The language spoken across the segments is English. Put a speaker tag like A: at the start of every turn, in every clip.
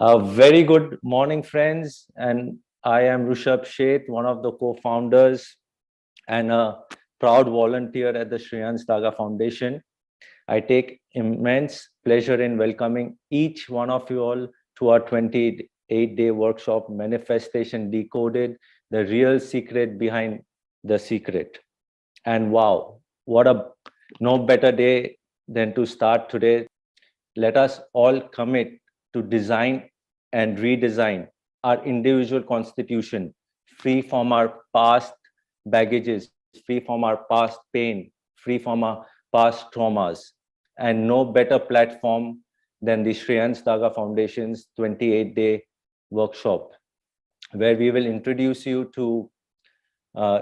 A: A very good morning, friends. And I am Rushabh Sheth, one of the co-founders and a proud volunteer at the Shreans Daga Foundation. I take immense pleasure in welcoming each one of you all to our 28-day workshop, Manifestation Decoded, the real secret behind the secret. And wow, what a no better day than to start today. Let us all commit to design and redesign our individual constitution, free from our past baggages, free from our past pain, free from our past traumas. And no better platform than the Shreans Daga Foundation's 28-day workshop, where we will introduce you to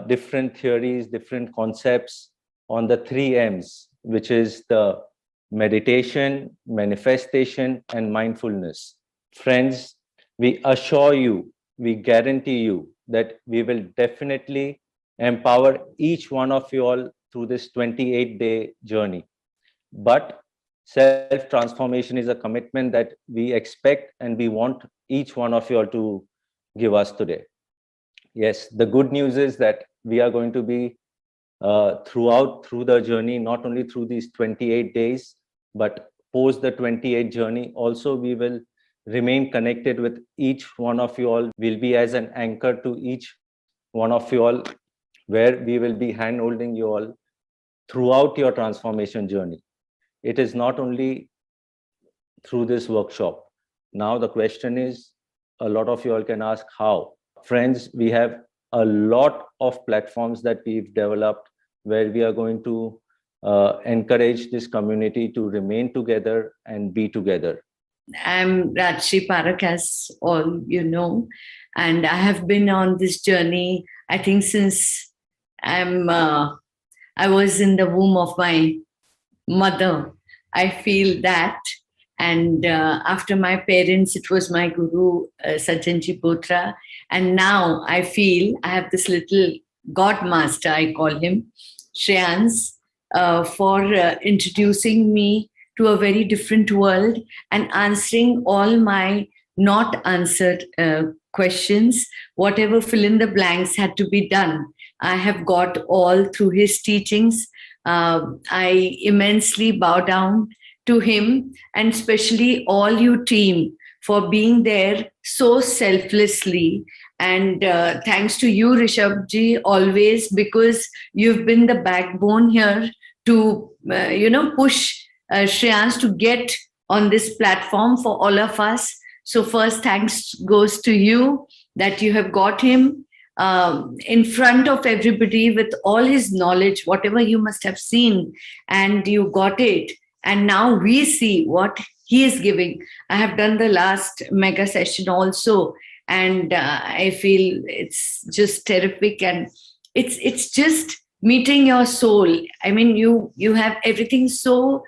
A: different theories, different concepts on the 3 M's, which is the meditation, manifestation, and mindfulness. Friends, we assure you, we guarantee you that we will definitely empower each one of you all through this 28-day journey. But self-transformation is a commitment that we expect and we want each one of you all to give us today. Yes, the good news is that we are going to be through the journey, not only through these 28 days, but post the 28 journey, also we will remain connected with each one of you all. Will be as an anchor to each one of you all, where we will be hand-holding you all throughout your transformation journey. It is not only through this workshop. Now the question is, a lot of you all can ask how. Friends, we have a lot of platforms that we've developed where we are going to encourage this community to remain together and be together.
B: I'm Rajshri Parak, as all you know, and I have been on this journey, I think, since I was in the womb of my mother. I feel that. And after my parents, it was my guru, Sajjanji Potra. And now I feel I have this little God master, I call him, Shreans, for introducing me to a very different world and answering all my not answered questions. Whatever fill in the blanks had to be done, I have got all through his teachings. I immensely bow down to him, and especially all you team for being there so selflessly. And thanks to you, Rishabhji, always, because you've been the backbone here to push Shreans to get on this platform for all of us. So first, thanks goes to you that you have got him in front of everybody with all his knowledge, whatever you must have seen, and you got it. And now we see what he is giving. I have done the last mega session also, and I feel it's just terrific, and it's just meeting your soul. I mean, you have everything so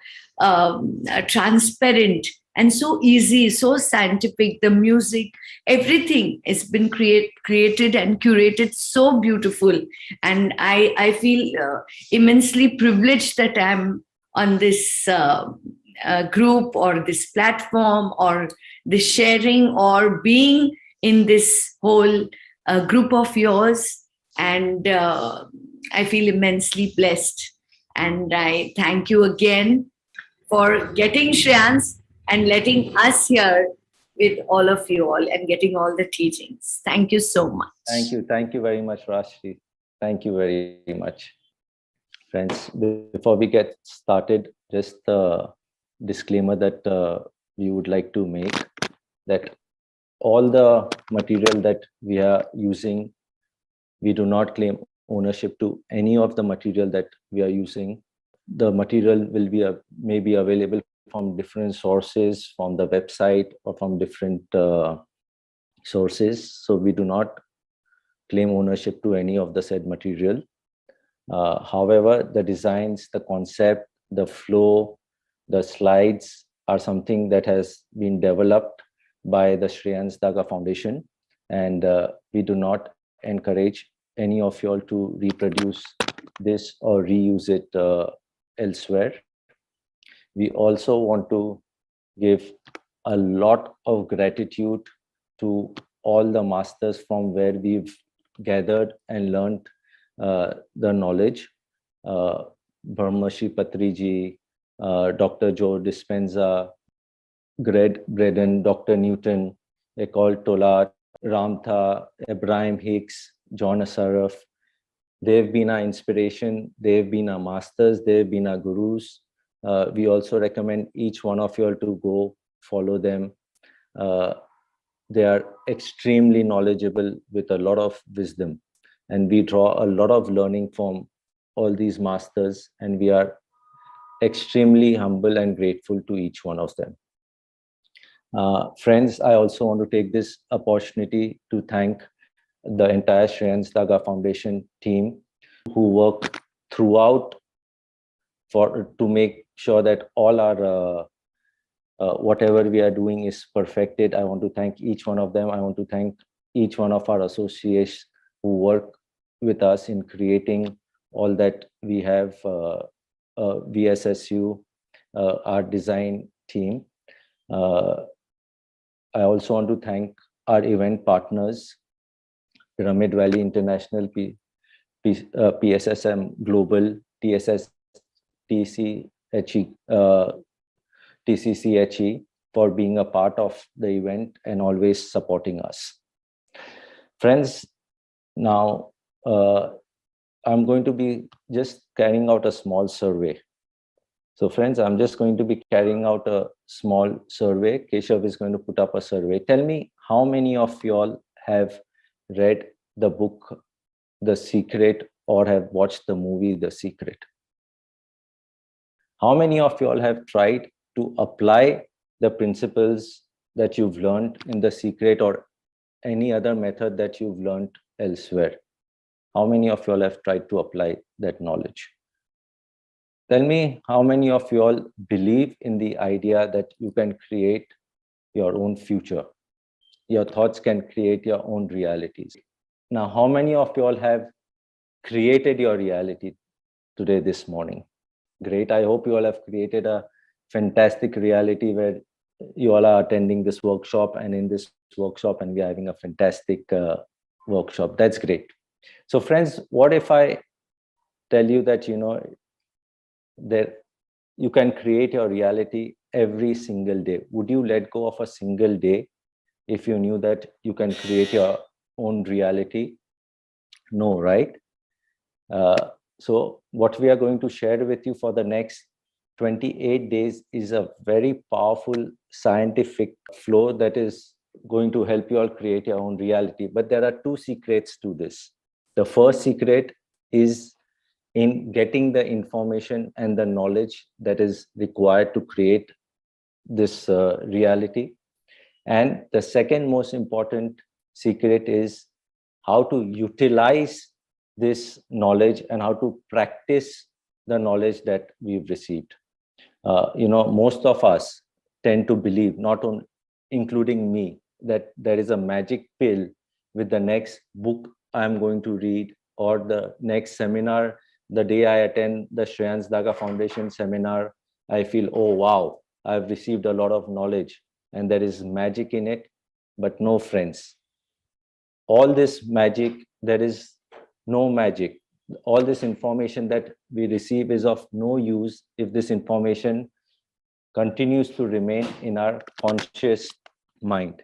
B: transparent and so easy, so scientific. The music, everything has been created and curated so beautiful, and I feel immensely privileged that I'm on this group or this platform or this sharing or being in this whole group of yours. And I feel immensely blessed. And I thank you again for getting Shreans and letting us here with all of you all and getting all the teachings. Thank you so much.
A: Thank you. Thank you very much, Rashri. Thank you very much. Friends, before we get started, just a disclaimer that we would like to make, that all the material that we are using, we do not claim ownership to any of the material that we are using. The material will be may be available from different sources, from the website or from different sources. So we do not claim ownership to any of the said material. However, the designs, the concept, the flow, the slides are something that has been developed by the Shreans Daga Foundation, and we do not encourage any of you all to reproduce this or reuse it elsewhere. We also want to give a lot of gratitude to all the masters from where we've gathered and learned the knowledge. Brahmarshi Patriji, Dr. Joe Dispenza, Greg Braden, Dr. Newton, Ecole Tolat, Ramtha, Abraham Hicks, John Asaraf. They've been our inspiration. They've been our masters. They've been our gurus. We also recommend each one of you all to go follow them. They are extremely knowledgeable with a lot of wisdom. And we draw a lot of learning from all these masters. And we are extremely humble and grateful to each one of them. Friends, I also want to take this opportunity to thank the entire Shreans Daga Foundation team who work throughout to make sure that all our whatever we are doing is perfected. I want to thank each one of them. I want to thank each one of our associates who work with us in creating all that we have, VSSU, our design team. I also want to thank our event partners, Pyramid Valley International, PSSM Global, TCCHE, for being a part of the event and always supporting us. Friends, now I'm going to be just carrying out a small survey. So friends, I'm just going to be carrying out a small survey. Keshav is going to put up a survey. Tell me how many of y'all have read the book, The Secret, or have watched the movie, The Secret? How many of y'all have tried to apply the principles that you've learned in The Secret or any other method that you've learned elsewhere? How many of y'all have tried to apply that knowledge? Tell me how many of you all believe in the idea that you can create your own future. Your thoughts can create your own realities. Now, how many of you all have created your reality today, this morning? Great. I hope you all have created a fantastic reality where you all are attending this workshop, and in this workshop, and we are having a fantastic workshop. That's great. So friends, what if I tell you that, that you can create your reality every single day? Would you let go of a single day if you knew that you can create your own reality? No, right? So what we are going to share with you for the next 28 days is a very powerful scientific flow that is going to help you all create your own reality. But there are two secrets to this. The first secret is in getting the information and the knowledge that is required to create this reality. And the second most important secret is how to utilize this knowledge and how to practice the knowledge that we've received. Most of us tend to believe, not only, including me, that there is a magic pill with the next book I'm going to read or the next seminar. The day I attend the Shreans Daga Foundation seminar, I feel, oh, wow, I've received a lot of knowledge and there is magic in it. But no, friends, all this magic, there is no magic. All this information that we receive is of no use if this information continues to remain in our conscious mind.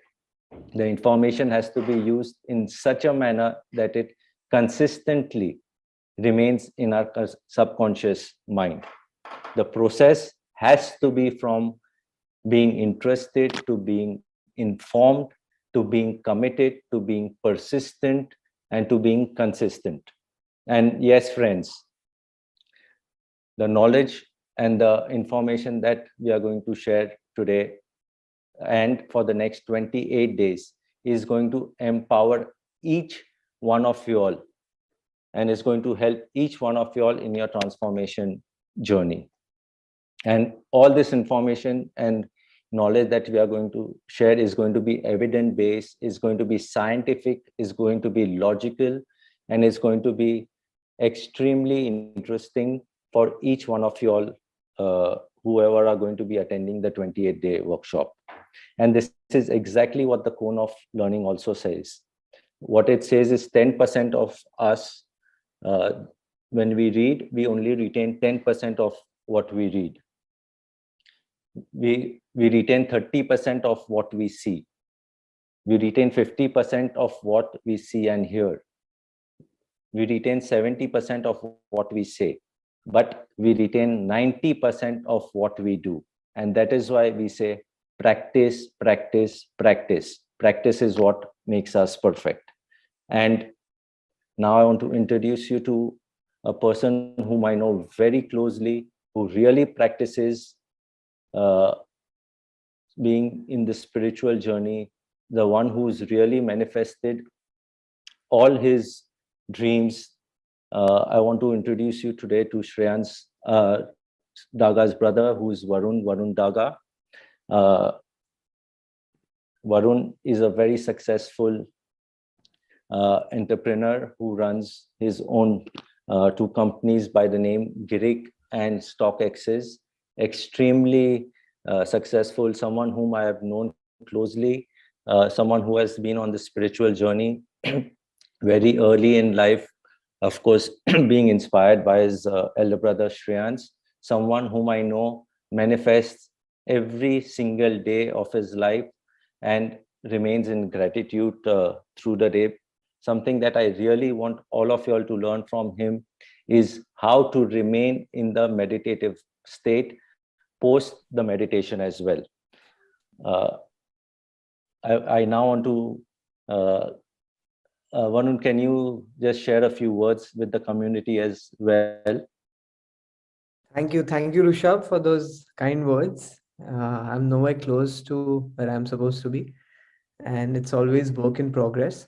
A: The information has to be used in such a manner that it consistently remains in our subconscious mind. The process has to be from being interested to being informed, to being committed, to being persistent, and to being consistent. And yes, friends, the knowledge and the information that we are going to share today and for the next 28 days is going to empower each one of you all and is going to help each one of you all in your transformation journey. And all this information and knowledge that we are going to share is going to be evidence-based, is going to be scientific, is going to be logical, and is going to be extremely interesting for each one of you all, whoever are going to be attending the 28-day workshop. And this is exactly what the cone of learning also says. What it says is 10% of us, when we read, we only retain 10% of what we read. We retain 30% of what we see. We retain 50% of what we see and hear. We retain 70% of what we say, but we retain 90% of what we do. And that is why we say practice, practice, practice. Practice is what makes us perfect. And now I want to introduce you to a person whom I know very closely, who really practices being in the spiritual journey, the one who's really manifested all his dreams. I want to introduce you today to Shreans Daga's brother, who's Varun Daga. Varun is a very successful entrepreneur who runs his own two companies by the name Girik and StockX's. Extremely successful, someone whom I have known closely, someone who has been on the spiritual journey very early in life, of course, being inspired by his elder brother Shreans, someone whom I know manifests every single day of his life and remains in gratitude through the day. Something that I really want all of you all to learn from him is how to remain in the meditative state post the meditation as well. I now want to Varun, can you just share a few words with the community as well?
C: Thank you, Rishabh, for those kind words. I'm nowhere close to where I'm supposed to be, and it's always work in progress.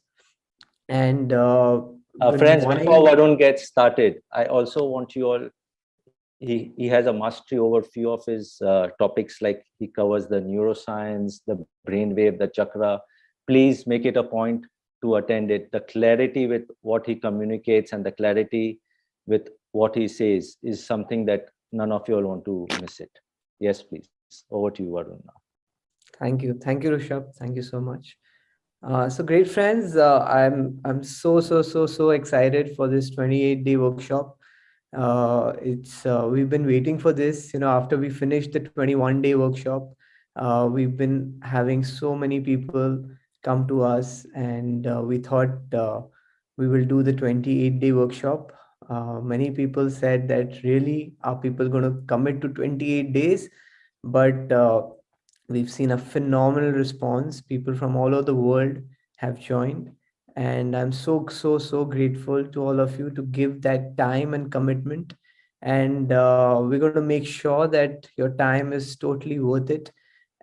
C: And
A: friends, before Varun gets started, I also want you all. He has a mastery over few of his topics, like he covers the neuroscience, the brainwave, the chakra. Please make it a point to attend it. The clarity with what he communicates and the clarity with what he says is something that none of you all want to miss it. Yes, please. Over to you, Varun now.
C: Thank you, Rishabh. Thank you so much. So great friends, I'm so excited for this 28-day workshop. We've been waiting for this, after we finished the 21-day workshop. We've been having so many people come to us, and we thought we will do the 28-day workshop. Many people said that really are people going to commit to 28 days, but we've seen a phenomenal response. People from all over the world have joined, and I'm so grateful to all of you to give that time and commitment. And we're going to make sure that your time is totally worth it.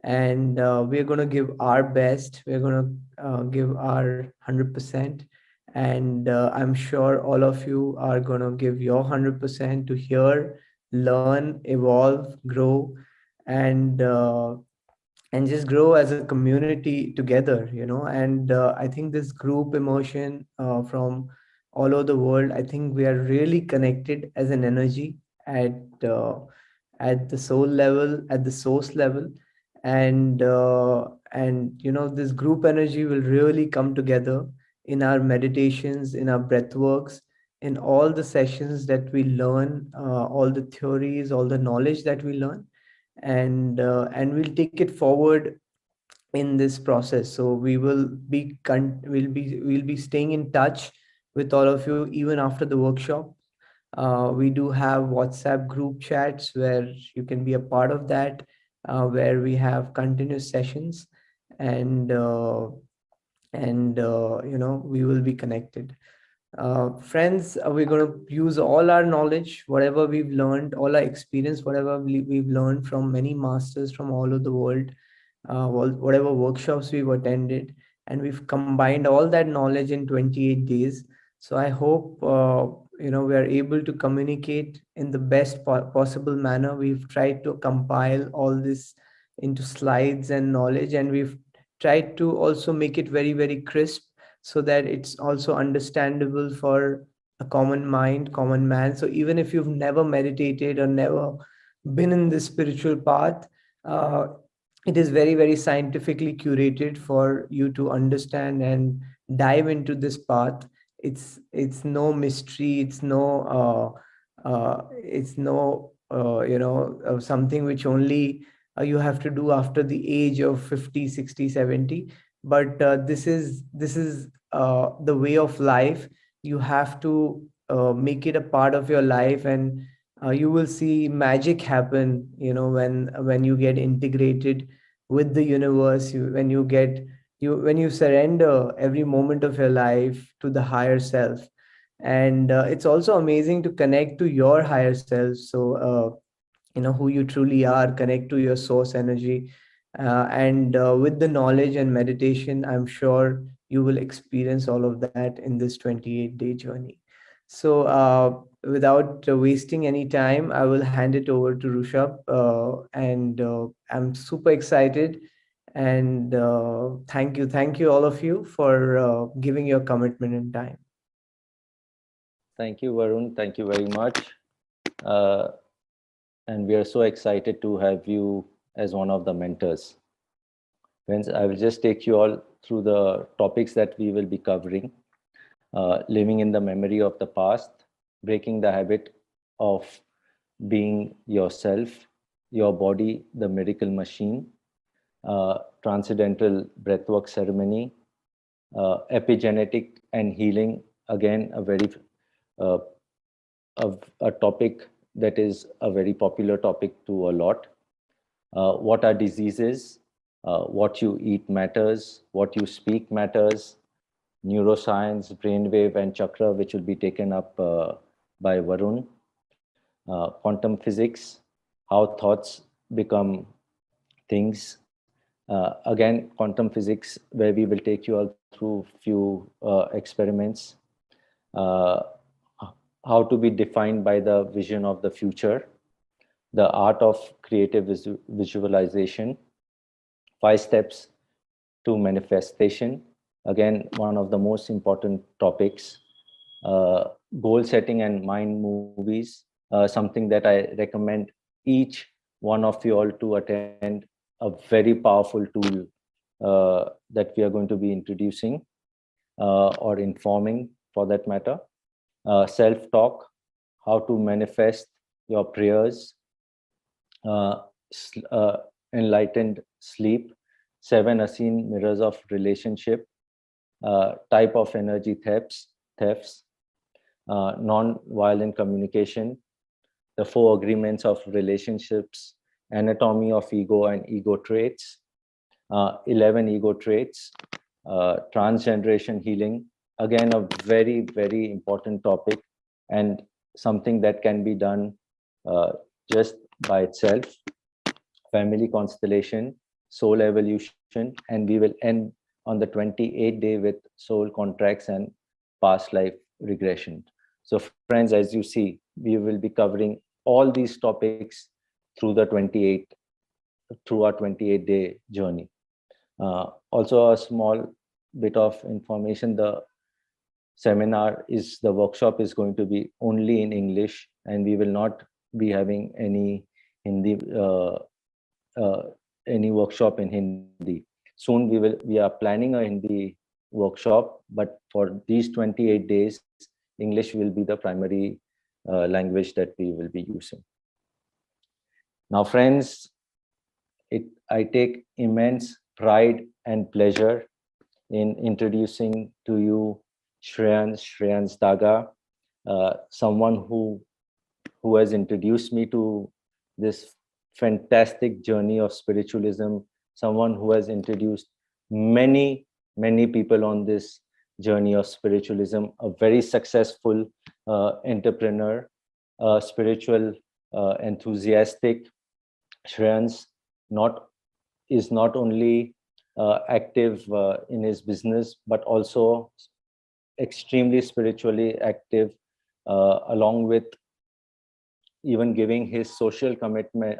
C: And we're going to give our best. We're going to give our 100%. And I'm sure all of you are going to give your 100% to hear, learn, evolve, grow, and just grow as a community together, and I think this group emotion from all over the world, I think we are really connected as an energy at the soul level, at the source level. And this group energy will really come together in our meditations, in our breath works, in all the sessions that we learn, all the theories, all the knowledge that we learn, and we'll take it forward in this process. So we'll be staying in touch with all of you even after the workshop. We do have WhatsApp group chats where you can be a part of that, where we have continuous sessions, and we will be connected. Friends, we're going to use all our knowledge, whatever we've learned, all our experience, whatever we've learned from many masters from all over the world, whatever workshops we've attended, and we've combined all that knowledge in 28 days. So I hope we are able to communicate in the best possible manner. We've tried to compile all this into slides and knowledge, and we've tried to also make it very, very crisp, so that it's also understandable for a common mind, common man. So even if you've never meditated or never been in this spiritual path, it is very, very scientifically curated for you to understand and dive into this path. It's no mystery, it's no something which only you have to do after the age of 50, 60, 70. But this is the way of life. You have to make it a part of your life, and you will see magic happen, when you get integrated with the universe. When you surrender every moment of your life to the higher self. And it's also amazing to connect to your higher self. So who you truly are, connect to your source energy. And with the knowledge and meditation, I'm sure you will experience all of that in this 28-day journey. So without wasting any time, I will hand it over to Rushabh. And I'm super excited. And thank you all of you for giving your commitment and time.
A: Thank you, Varun. Thank you very much. Uh, and we are so excited to have you as one of the mentors. Friends, I will just take you all through the topics that we will be covering. Living in the memory of the past, breaking the habit of being yourself, your body, the miracle machine, transcendental breathwork ceremony, epigenetic and healing, again, uh, a topic that is a very popular topic to a lot. What are diseases? What you eat matters, what you speak matters, neuroscience, brainwave, and chakra, which will be taken up by Varun. Quantum physics, how thoughts become things. Again, quantum physics, where we will take you all through few experiments. Uh, how to be defined by the vision of the future, the art of creative visualization, 5 steps to manifestation. Again, one of the most important topics. Goal setting and mind movies, something that I recommend each one of you all to attend. A very powerful tool that we are going to be introducing or informing, for that matter. Self-talk, how to manifest your prayers. uh, Enlightened sleep, 7 unseen mirrors of relationship, type of energy thefts, non-violent communication, the 4 agreements of relationships, anatomy of ego and ego traits, 11 ego traits, transgeneration healing, again a very, very important topic, and something that can be done just by itself. Family constellation, soul evolution, and we will end on the 28th day with soul contracts and past life regression. So friends, as you see, we will be covering all these topics through the 28 through our 28-day journey. Also, a small bit of information: the workshop is going to be only in English, and we will not be having Hindi uh, any workshop in Hindi. Soon we are planning a Hindi workshop, but for these 28 days, English will be the primary language that we will be using. Now, friends, I take immense pride and pleasure in introducing to you Shreans Daga, someone who has introduced me to this fantastic journey of spiritualism, someone who has introduced many, many people on this journey of spiritualism, a very successful entrepreneur, spiritual enthusiastic. Shreans is not only active in his business, but also extremely spiritually active, along with even giving his social commitment,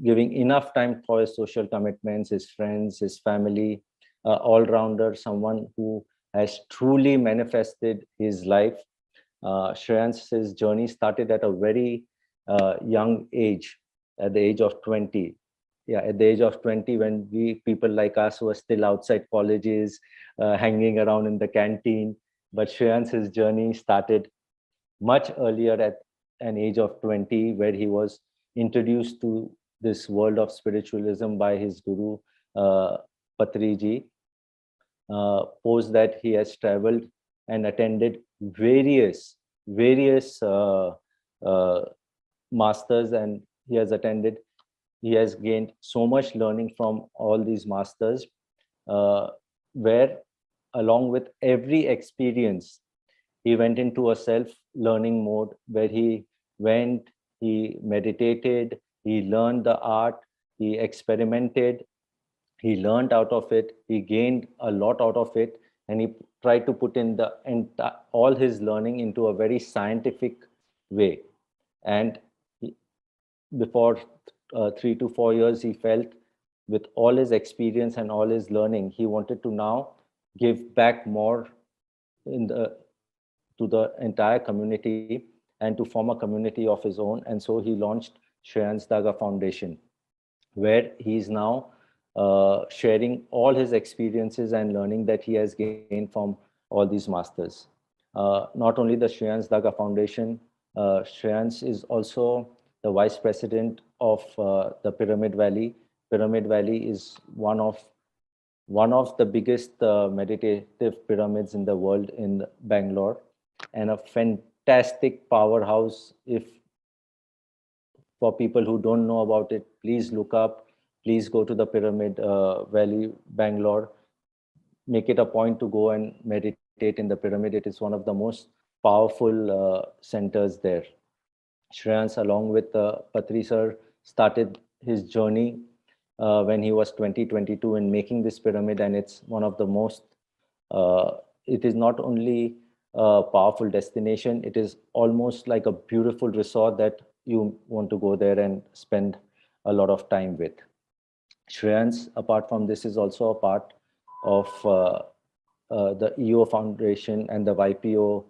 A: giving enough time for his social commitments, his friends, his family, all-rounder, someone who has truly manifested his life. Shreyans's journey started at a very young age, at the age of 20. at the age of 20, when people like us were still outside colleges, hanging around in the canteen. But Shreyans's journey started much earlier at an age of 20, where he was introduced to this world of spiritualism by his guru, Patriji. Post that, he has traveled and attended various masters, and he has gained so much learning from all these masters, where along with every experience, he went into a self-learning mode, where he meditated, he learned the art, he experimented, he learned out of it, he gained a lot out of it, and he tried to put in all his learning into a very scientific way. And before 3 to 4 years, he felt with all his experience and all his learning, he wanted to now give back more to the entire community and to form a community of his own. And so he launched Shreans Daga Foundation, where he's now sharing all his experiences and learning that he has gained from all these masters. Not only the Shreans Daga Foundation, Shreyans is also the vice president of the Pyramid Valley. Pyramid Valley is one of the biggest meditative pyramids in the world in Bangalore, and a fantastic powerhouse. If for people who don't know about it, please look up, please go to the Pyramid Valley, Bangalore. Make it a point to go and meditate in the pyramid. It is one of the most powerful centers there. Shreyans, along with Patri sir, started his journey when he was 22 in making this pyramid, and it's one of the most, it is not only a powerful destination, it is almost like a beautiful resort that you want to go there and spend a lot of time with. Shreyans, apart from this, is also a part of the EO Foundation and the YPO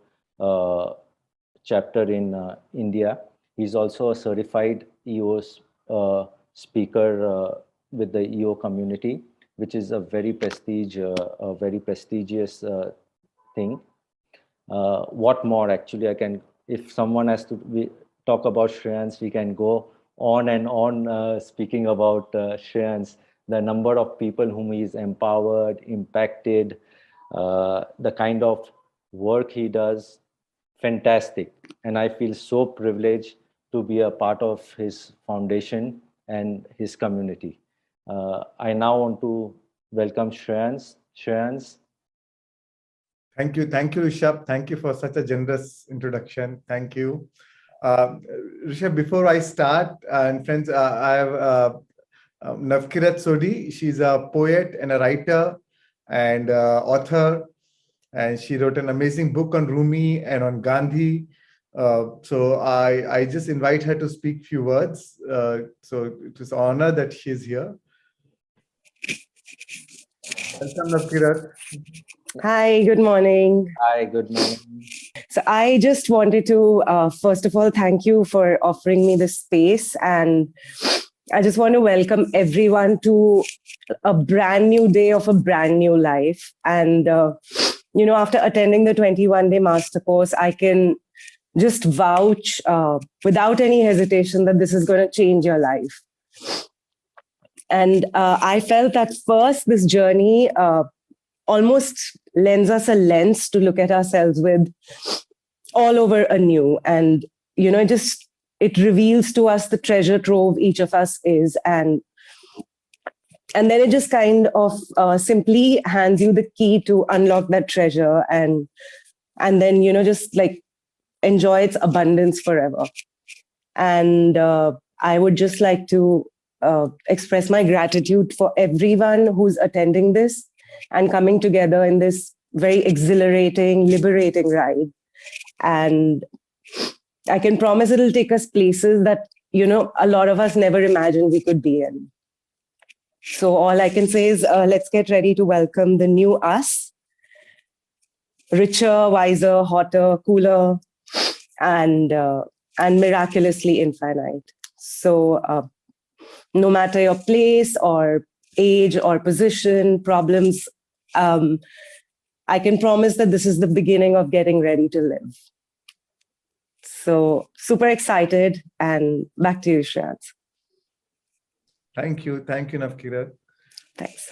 A: chapter in India. He's also a certified EO speaker with the EO community, which is a very prestigious thing. What more? Actually, if someone has to talk about Shreyans, we can go on and on speaking about Shreyans, the number of people whom he's empowered, impacted, the kind of work he does, fantastic. And I feel so privileged to be a part of his foundation and his community. I now want to welcome Shreyans. Shreyans.
D: Thank you, Rishabh. Thank you for such a generous introduction. Thank you. Rishabh, before I start, and friends, I have Navkirat Sodhi. She's a poet and a writer and author, and she wrote an amazing book on Rumi and on Gandhi. So I just invite her to speak few words. So it is an honor that she's here. Welcome, Navkirat.
E: Hi, good morning.
A: Hi, good morning.
E: So I just wanted to, first of all, thank you for offering me this space. And I just want to welcome everyone to a brand new day of a brand new life. And, after attending the 21-day master course, I can just vouch without any hesitation that this is going to change your life. And I felt that first, this journey almost lends us a lens to look at ourselves with all over anew. And, it reveals to us the treasure trove each of us is. And then it just kind of simply hands you the key to unlock that treasure and then, just like enjoy its abundance forever. And I would just like to express my gratitude for everyone who's attending this and coming together in this very exhilarating, liberating ride. And I can promise it'll take us places that, a lot of us never imagined we could be in. So all I can say is let's get ready to welcome the new us, richer, wiser, hotter, cooler, and miraculously infinite. So no matter your place or age or position, problems. I can promise that this is the beginning of getting ready to live. So super excited, and back to you, Shreans.
D: Thank you, Navkirat.
E: Thanks.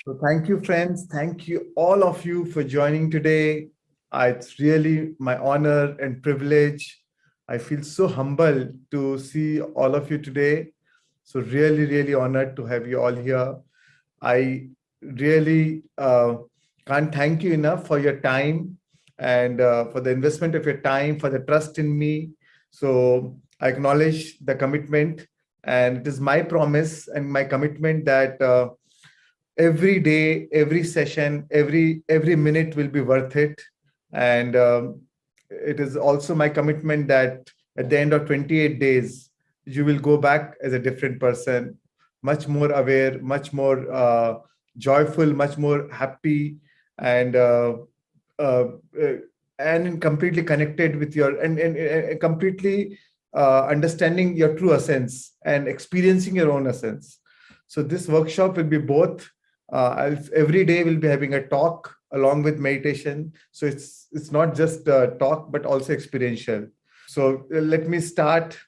D: So thank you, friends. Thank you, all of you, for joining today. It's really my honor and privilege. I feel so humbled to see all of you today. So really, really honored to have you all here. I really can't thank you enough for your time and for the investment of your time, for the trust in me. So I acknowledge the commitment, and it is my promise and my commitment that every day, every session, every minute will be worth it. And it is also my commitment that at the end of 28 days, you will go back as a different person, much more aware, much more joyful, much more happy, and completely connected with your and completely understanding your true essence and experiencing your own essence. So this workshop will be both. Every day we'll be having a talk along with meditation. So it's not just talk, but also experiential. So let me start.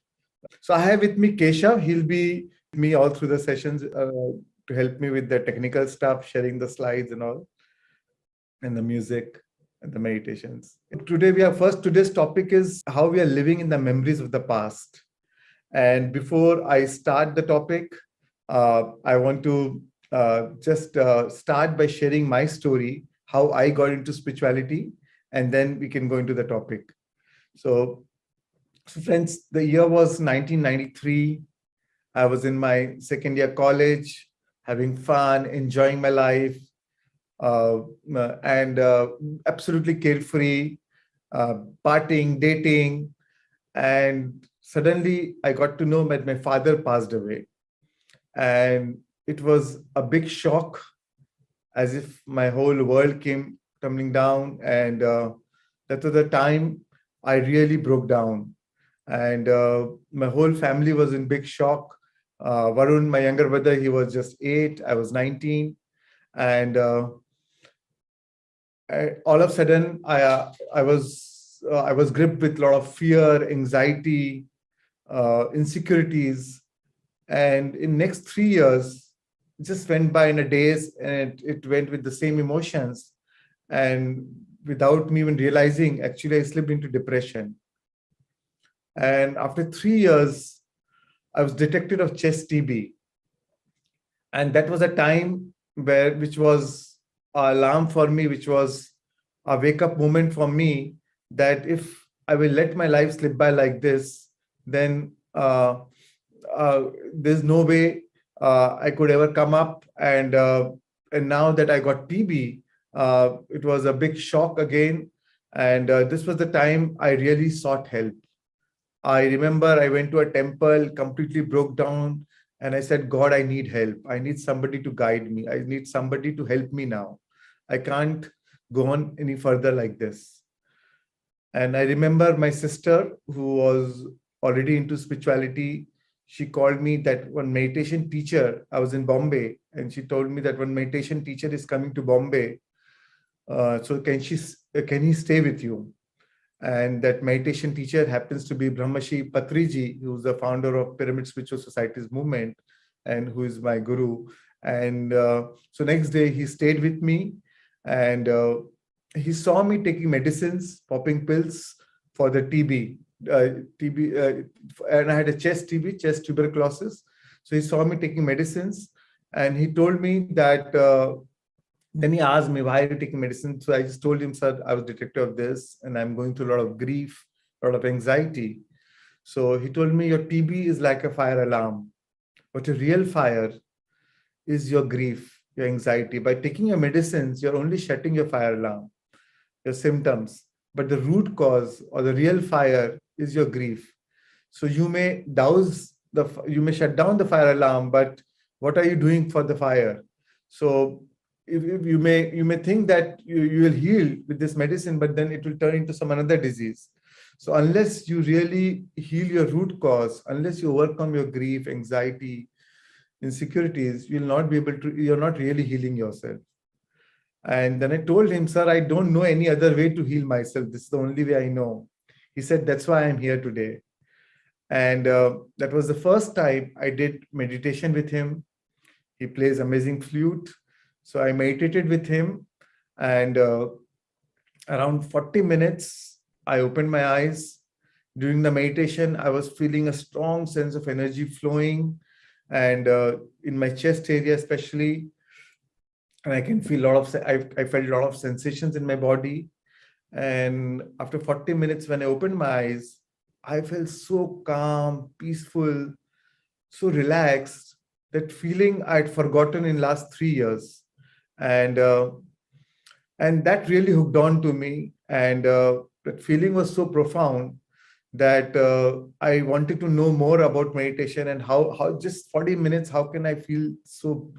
D: So I have with me Keshav. He'll be with me all through the sessions to help me with the technical stuff, sharing the slides and all, and the music and the meditations. Today's topic is how we are living in the memories of the past. And before I start the topic, I want to just start by sharing my story, how I got into spirituality, and then we can go into the topic. So friends, the year was 1993. I was in my second year college, having fun, enjoying my life, and absolutely carefree, partying, dating. And suddenly I got to know that my father passed away. And it was a big shock, as if my whole world came tumbling down. And that was the time I really broke down. And my whole family was in big shock. Varun, my younger brother, he was just 8. I was 19. And all of a sudden, I was gripped with a lot of fear, anxiety, insecurities. And in next 3 years, it just went by in a daze, and it went with the same emotions. And without me even realizing, actually, I slipped into depression. And after 3 years, I was detected of chest TB. And that was a time which was an alarm for me, which was a wake-up moment for me, that if I will let my life slip by like this, then there's no way I could ever come up. And now that I got TB, it was a big shock again. And this was the time I really sought help. I remember I went to a temple, completely broke down, and I said, God, I need help. I need somebody to guide me. I need somebody to help me now. I can't go on any further like this. And I remember my sister, who was already into spirituality, she called me that one meditation teacher, I was in Bombay, and she told me that one meditation teacher is coming to Bombay. So can he stay with you? And that meditation teacher happens to be Brahmarshi Patriji, who's the founder of Pyramid Spiritual Societies movement, and who is my guru. And so next day he stayed with me, and he saw me taking medicines, popping pills for the TB. And I had a chest TB, chest tuberculosis. So he saw me taking medicines, and he told me that, then he asked me, why are you taking medicine? So I just told him, sir, I was detected of this, and I'm going through a lot of grief, a lot of anxiety. So he told me, your TB is like a fire alarm, but a real fire is your grief, your anxiety. By taking your medicines, you're only shutting your fire alarm, your symptoms. But the root cause or the real fire is your grief. So you may shut down the fire alarm, but what are you doing for the fire? So if you may think that you will heal with this medicine, but then it will turn into some another disease. So unless you really heal your root cause, unless you overcome your grief, anxiety, insecurities, you're not really healing yourself. And then I told him, sir, I don't know any other way to heal myself. This is the only way I know. He said, that's why I'm here today. And that was the first time I did meditation with him. He plays amazing flute. So I meditated with him. And around 40 minutes, I opened my eyes. During the meditation, I was feeling a strong sense of energy flowing, and in my chest area especially. And I can feel I felt a lot of sensations in my body. And after 40 minutes, when I opened my eyes, I felt so calm, peaceful, so relaxed, that feeling I'd forgotten in last 3 years. And that really hooked on to me. And that feeling was so profound that I wanted to know more about meditation and how just 40 minutes, how can I feel so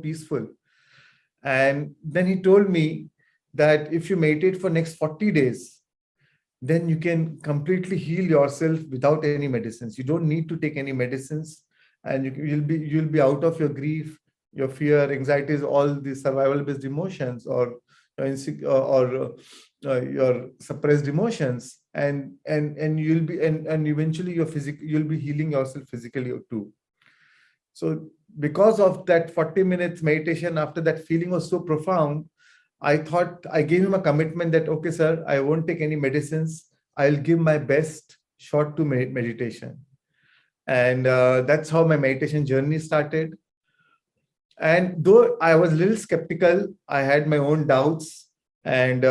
D: peaceful? And then he told me that if you meditate for next 40 days, then you can completely heal yourself without any medicines. You don't need to take any medicines, and you'll be out of your grief, your fear, anxieties, all the survival-based emotions, or your suppressed emotions, and eventually you'll be healing yourself physically too. So because of that 40 minutes meditation, after that feeling was so profound, I gave him a commitment that, okay, sir, I won't take any medicines. I'll give my best shot to meditation. And that's how my meditation journey started. And though I was a little skeptical, I had my own doubts. And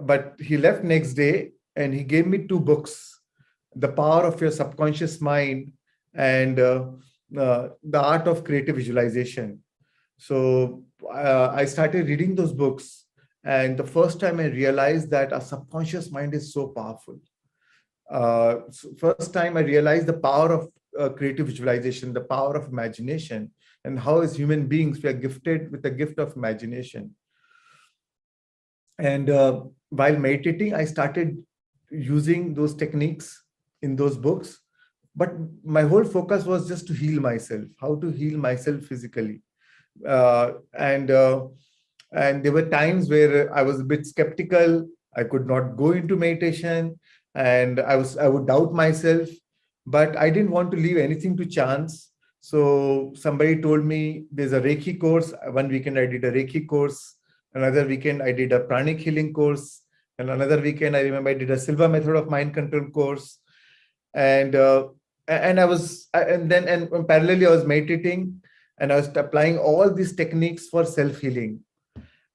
D: but he left next day and he gave me 2 books, The Power of Your Subconscious Mind and The Art of Creative Visualization. So I started reading those books, and the first time I realized that our subconscious mind is so powerful. So first time I realized the power of creative visualization, the power of imagination, and how as human beings we are gifted with the gift of imagination. And while meditating, I started using those techniques in those books, but my whole focus was just to heal myself, how to heal myself physically. And there were times where I was a bit skeptical. I could not go into meditation, and I would doubt myself, but I didn't want to leave anything to chance. So somebody told me there's a Reiki course. One weekend I did a Reiki course. Another weekend I did a pranic healing course. And another weekend I remember I did a Silva method of mind control course. And parallelly I was meditating, and I was applying all these techniques for self-healing.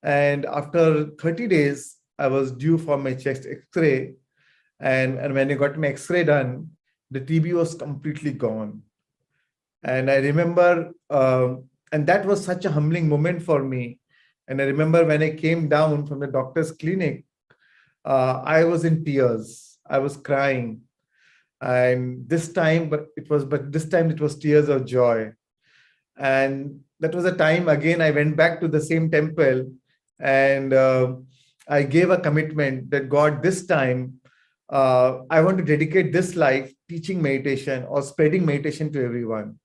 D: And after 30 days, I was due for my chest X-ray. And when I got my X-ray done, the TB was completely gone. And I remember, and that was such a humbling moment for me. And I remember when I came down from the doctor's clinic, I was in tears. I was crying. And this time it was tears of joy. And that was a time again I went back to the same temple, and I gave a commitment that, God, this time I want to dedicate this life teaching meditation or spreading meditation to everyone.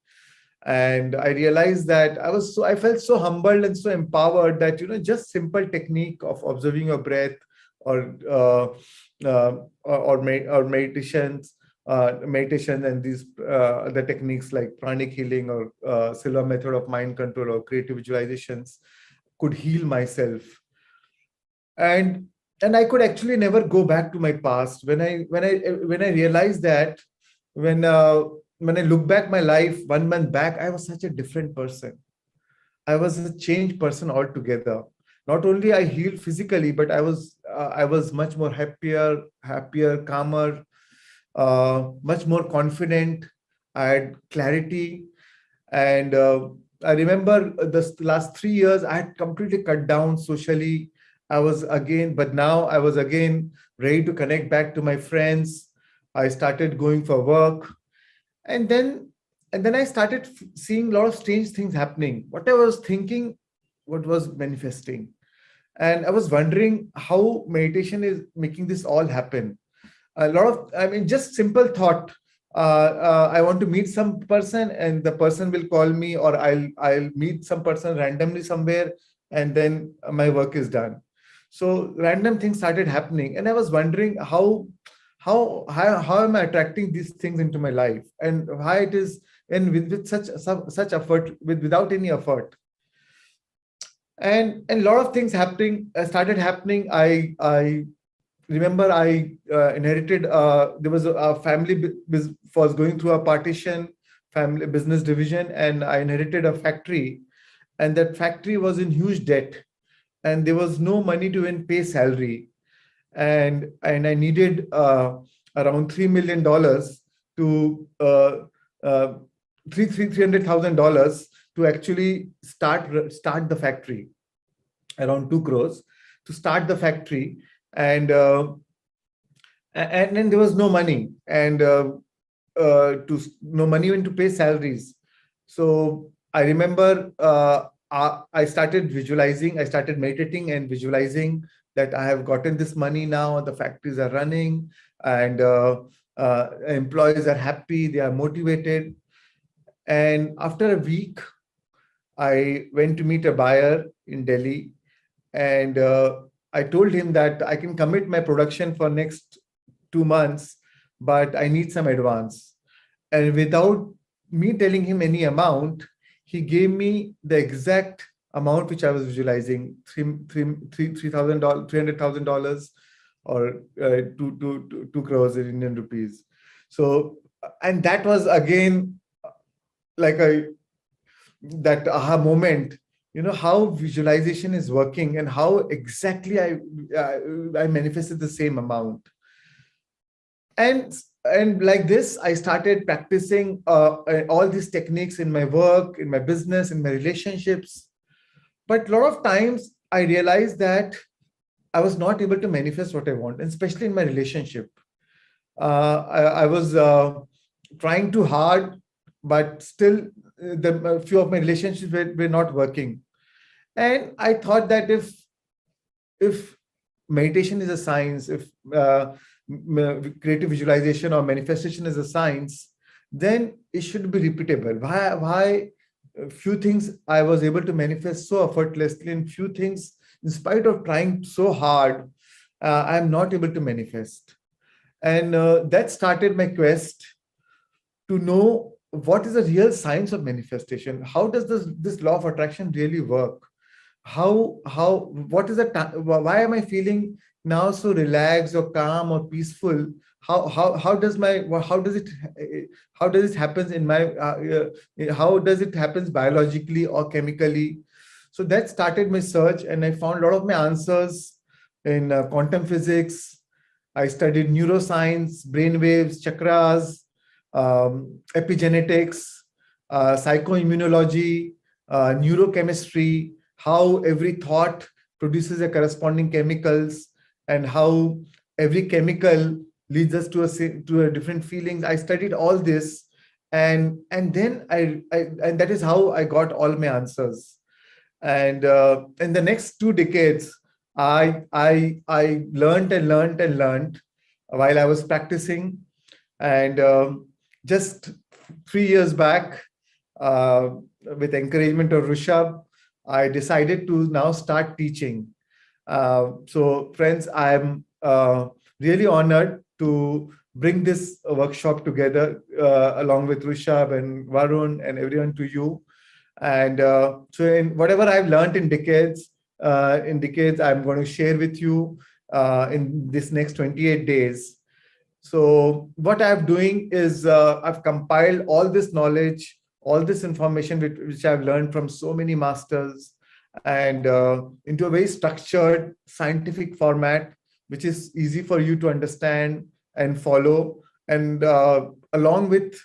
D: And I realized that I felt so humbled and so empowered that, just simple technique of observing your breath or meditations and these the techniques like pranic healing or Silva method of mind control or creative visualizations could heal myself. And I could actually never go back to my past. When I realized that, when I look back my life 1 month back, I was such a different person. I was a changed person altogether. Not only I healed physically, but I was much more happier, calmer, much more confident. I had clarity. And I remember the last 3 years, I had completely cut down socially. But now I was again ready to connect back to my friends. I started going for work. And then I started seeing a lot of strange things happening. What I was thinking, what was manifesting. And I was wondering how meditation is making this all happen. a lot of, I mean, just simple thought. I want to meet some person, and the person will call me, or I'll meet some person randomly somewhere, and then my work is done. So random things started happening, and I was wondering how am I attracting these things into my life, and why it is, and with such effort, without any effort. And a lot of things started happening. I remember I inherited, there was a family was going through a partition, family business division, and I inherited a factory, and that factory was in huge debt, and there was no money to even pay salary, and I needed around $3 million to $300,000 to actually start the factory, around 2 crores to start the factory. And then there was no money, and no money even to pay salaries. So I remember I started visualizing, I started meditating and visualizing that I have gotten this money now, the factories are running, and employees are happy, they are motivated. And after a week, I went to meet a buyer in Delhi, and I told him that I can commit my production for next 2 months, but I need some advance. And without me telling him any amount, he gave me the exact amount which I was visualizing, $300,000 or 2 crores in Indian rupees. So, and that was again like that aha moment, you know, how visualization is working and how exactly I manifested the same amount. And like this, I started practicing all these techniques in my work, in my business, in my relationships. But a lot of times I realized that I was not able to manifest what I want, and especially in my relationship. I was trying too hard, but still the few of my relationships were not working. And I thought that if meditation is a science, if creative visualization or manifestation is a science, then it should be repeatable. Why few things I was able to manifest so effortlessly, and few things, in spite of trying so hard, I'm not able to manifest. And that started my quest to know what is the real science of manifestation. How does this law of attraction really work? What is why am I feeling now so relaxed or calm or peaceful? How does it happen in my how does it happen biologically or chemically? So that started my search, and I found a lot of my answers in quantum physics. I studied neuroscience, brainwaves, chakras, epigenetics, psychoimmunology, neurochemistry, how every thought produces a corresponding chemicals, and how every chemical leads us to a different feelings. I studied all this, and then and that is how I got all my answers. And in the next 2 decades, I learned and learned and learned while I was practicing. And just 3 years back, with encouragement of Rishabh, I decided to now start teaching. So friends, I'm really honored to bring this workshop together along with Rishabh and Varun and everyone to you. And so in whatever I've learned in decades, I'm going to share with you in this next 28 days. So what I'm doing is I've compiled all this knowledge, all this information which I've learned from so many masters, and into a very structured scientific format, which is easy for you to understand and follow, and along with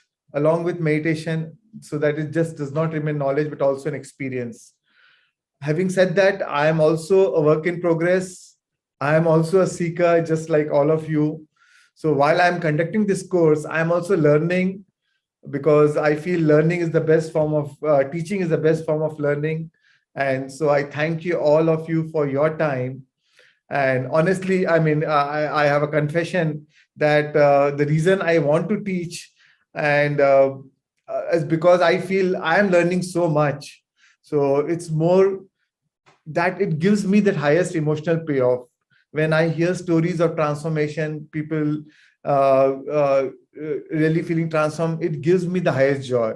D: meditation, so that it just does not remain knowledge but also an experience. Having said that, I am also a work in progress. I am also a seeker, just like all of you. So while I'm conducting this course, I'm also learning, because I feel learning is the best form of teaching is the best form of learning. And so I thank you, all of you, for your time. And honestly, I mean, I have a confession that the reason I want to teach and is because I feel I am learning so much. So it's more that it gives me that highest emotional payoff. When I hear stories of transformation, people really feeling transformed, it gives me the highest joy.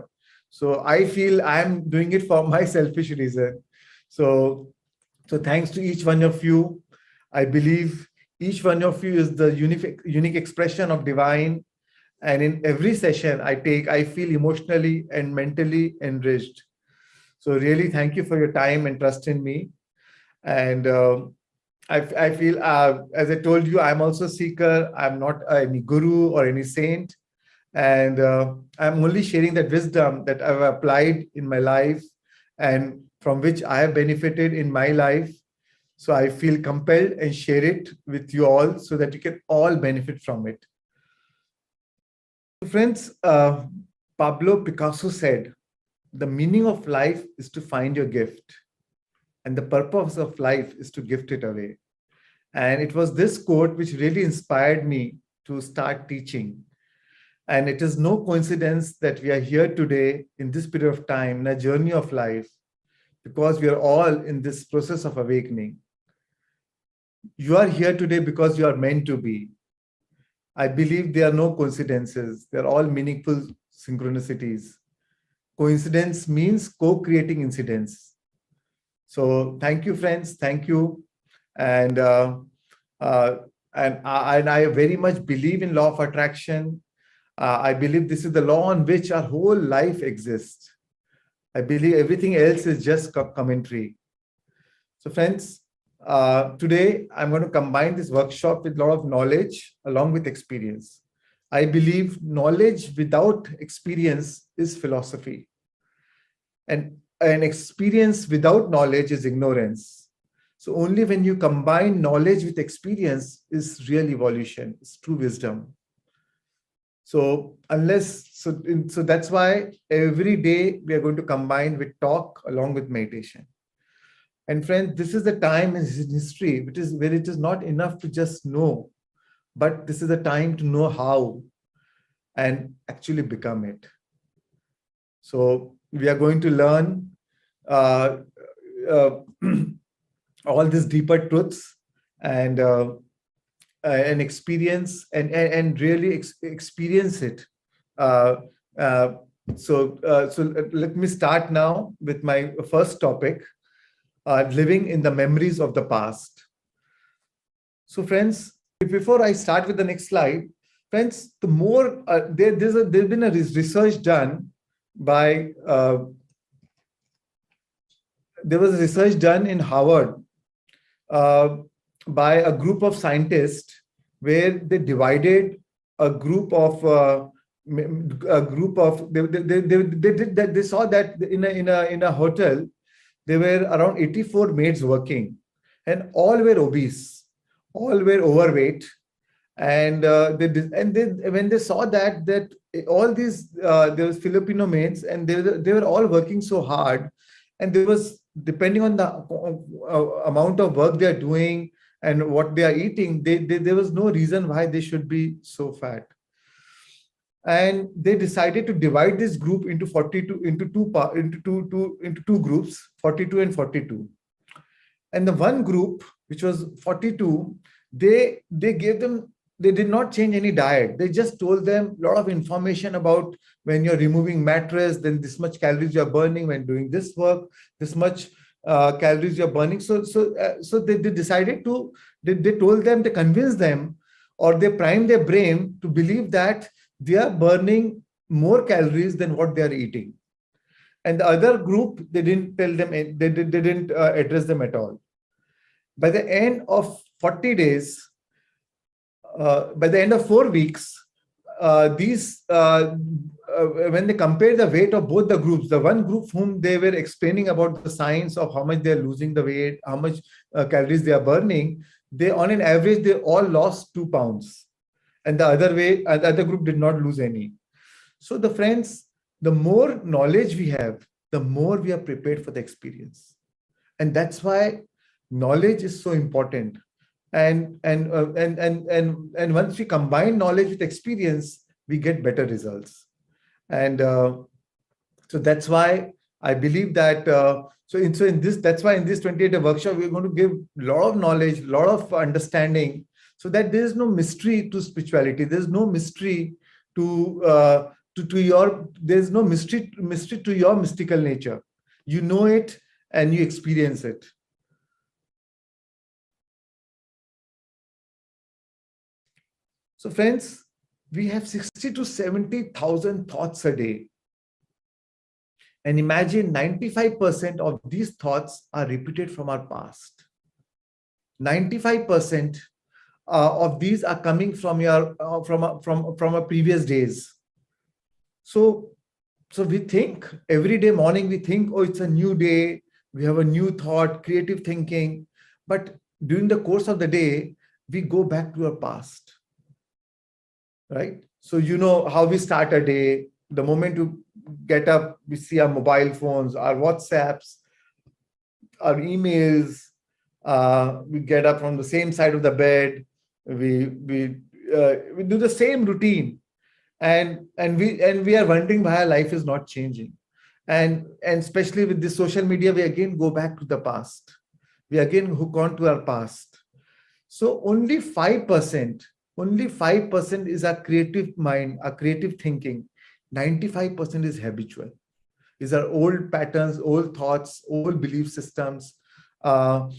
D: So I feel I'm doing it for my selfish reason. So thanks to each one of you. I believe each one of you is the unique expression of divine. And in every session I take, I feel emotionally and mentally enriched. So really, thank you for your time and trust in me. And I feel, as I told you, I'm also a seeker. I'm not any guru or any saint. And I'm only sharing that wisdom that I've applied in my life and from which I have benefited in my life. So I feel compelled and share it with you all so that you can all benefit from it. Friends, Pablo Picasso said, the meaning of life is to find your gift, and the purpose of life is to gift it away. And it was this quote which really inspired me to start teaching. And it is no coincidence that we are here today in this period of time, in a journey of life, because we are all in this process of awakening. You are here today because you are meant to be. I believe there are no coincidences. They're all meaningful synchronicities. Coincidence means co-creating incidents. So thank you, friends. Thank you. And I very much believe in law of attraction. I believe this is the law on which our whole life exists. I believe everything else is just commentary. So friends, today I'm going to combine this workshop with a lot of knowledge along with experience. I believe knowledge without experience is philosophy. And an experience without knowledge is ignorance. So only when you combine knowledge with experience is real evolution, it's true wisdom. So so that's why every day we are going to combine with talk along with meditation. And friends, this is the time in history where it is not enough to just know, but this is the time to know how and actually become it. So we are going to learn all these deeper truths and experience and really experience it. So let me start now with my first topic, living in the memories of the past. So friends, before I start with the next slide, friends, the more there's been a research done by there was research done in Harvard by a group of scientists where they divided a group of they did that. They saw that in a hotel there were around 84 maids working, and all were obese, all were overweight, and when they saw that all these there was Filipino maids, and they were all working so hard, and there was, depending on the amount of work they are doing and what they are eating, there was no reason why they should be so fat. And they decided to divide this group into two groups, 42 and 42. And the one group, which was 42, they did not change any diet. They just told them a lot of information about when you're removing mattress, then this much calories you're burning, when doing this work, this much calories you're burning. So they decided to, they told them, they convinced them, or they primed their brain to believe that they are burning more calories than what they are eating. And the other group, they didn't tell them, they didn't address them at all. By the end of 40 days, by the end of 4 weeks, when they compared the weight of both the groups, the one group whom they were explaining about the science of how much they're losing the weight, how much calories they are burning, they on an average, they all lost 2 pounds. And the other group did not lose any. So the friends, the more knowledge we have, the more we are prepared for the experience. And that's why knowledge is so important. And once we combine knowledge with experience, we get better results. And so that's why I believe that that's why in this 28-day workshop we're going to give a lot of knowledge, a lot of understanding, so that there is no mystery to spirituality. There's no mystery to your, there's no mystery to your mystical nature. You know it and you experience it. So friends, we have 60 to 70,000 thoughts a day. And imagine 95% of these thoughts are repeated from our past. 95% of these are coming from your from a previous days. So we think every day morning, we think, oh, it's a new day. We have a new thought, creative thinking. But during the course of the day, we go back to our past. Right? So you know how we start a day. The moment you get up, we see our mobile phones, our WhatsApps, our emails. We get up from the same side of the bed. We do the same routine, and we are wondering why our life is not changing. And especially with this social media, we again go back to the past. We again hook on to our past. So only 5% is our creative mind, our creative thinking. 95% is habitual. These are old patterns, old thoughts, old belief systems, our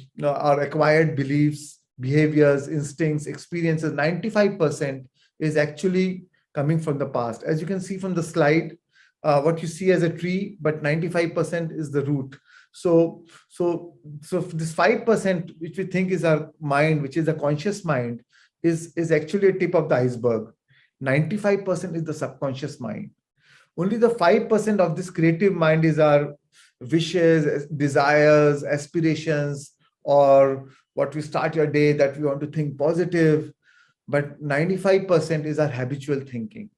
D: acquired beliefs, behaviors, instincts, experiences. 95% is actually coming from the past. As you can see from the slide, what you see as a tree, but 95% is the root. So this 5%, which we think is our mind, which is a conscious mind, is actually a tip of the iceberg. 95% is the subconscious mind. Only the 5% of this creative mind is our wishes, desires, aspirations, or what we start your day that we want to think positive. But 95% is our habitual thinking.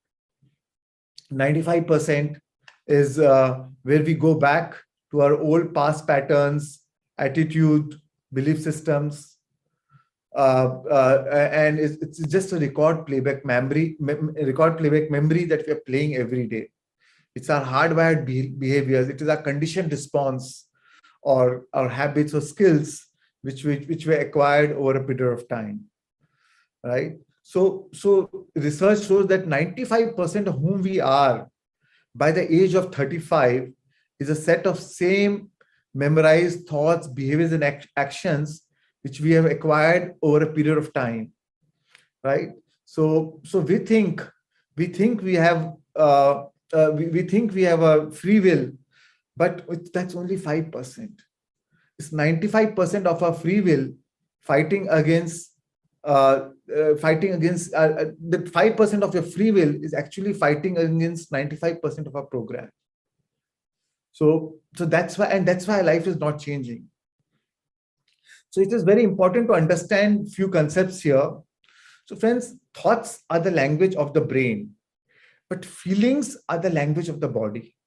D: 95% is where we go back to our old past patterns, attitude, belief systems, and it's just a record playback memory that we are playing every day. It's our hardwired behaviors. It is our conditioned response, or our habits or skills which were acquired over a period of time, right? So research shows that 95% of whom we are by the age of 35 is a set of same memorized thoughts, behaviors, and actions which we have acquired over a period of time, right? So we think we have we think we have a free will, but that's only 5%. It's 95% of our free will fighting against the 5% of your free will is actually fighting against 95% of our program. So that's why life is not changing. So it is very important to understand few concepts here. So friends, thoughts are the language of the brain, but feelings are the language of the body,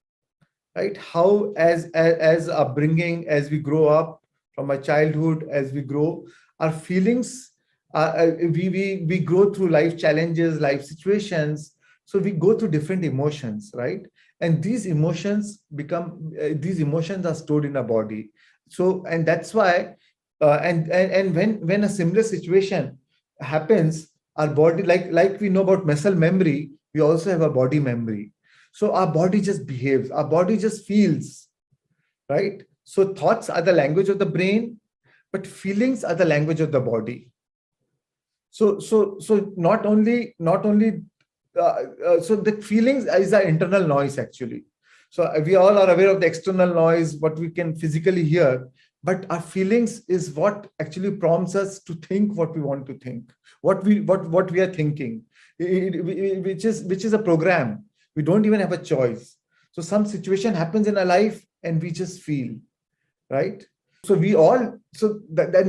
D: right? How as upbringing, as we grow up from our childhood, as we grow, our feelings, we go through life challenges, life situations. So we go through different emotions, right? And these emotions are stored in our body. So, and that's why, and when a similar situation happens, our body, like we know about muscle memory, we also have a body memory. So our body just behaves, our body just feels, right? So thoughts are the language of the brain, but feelings are the language of the body. So not only so the feelings is our internal noise actually. So we all are aware of the external noise, what we can physically hear, but our feelings is what actually prompts us to think what we want to think, what we are thinking, which is a program. We don't even have a choice. So some situation happens in our life and we just feel, right? So we all,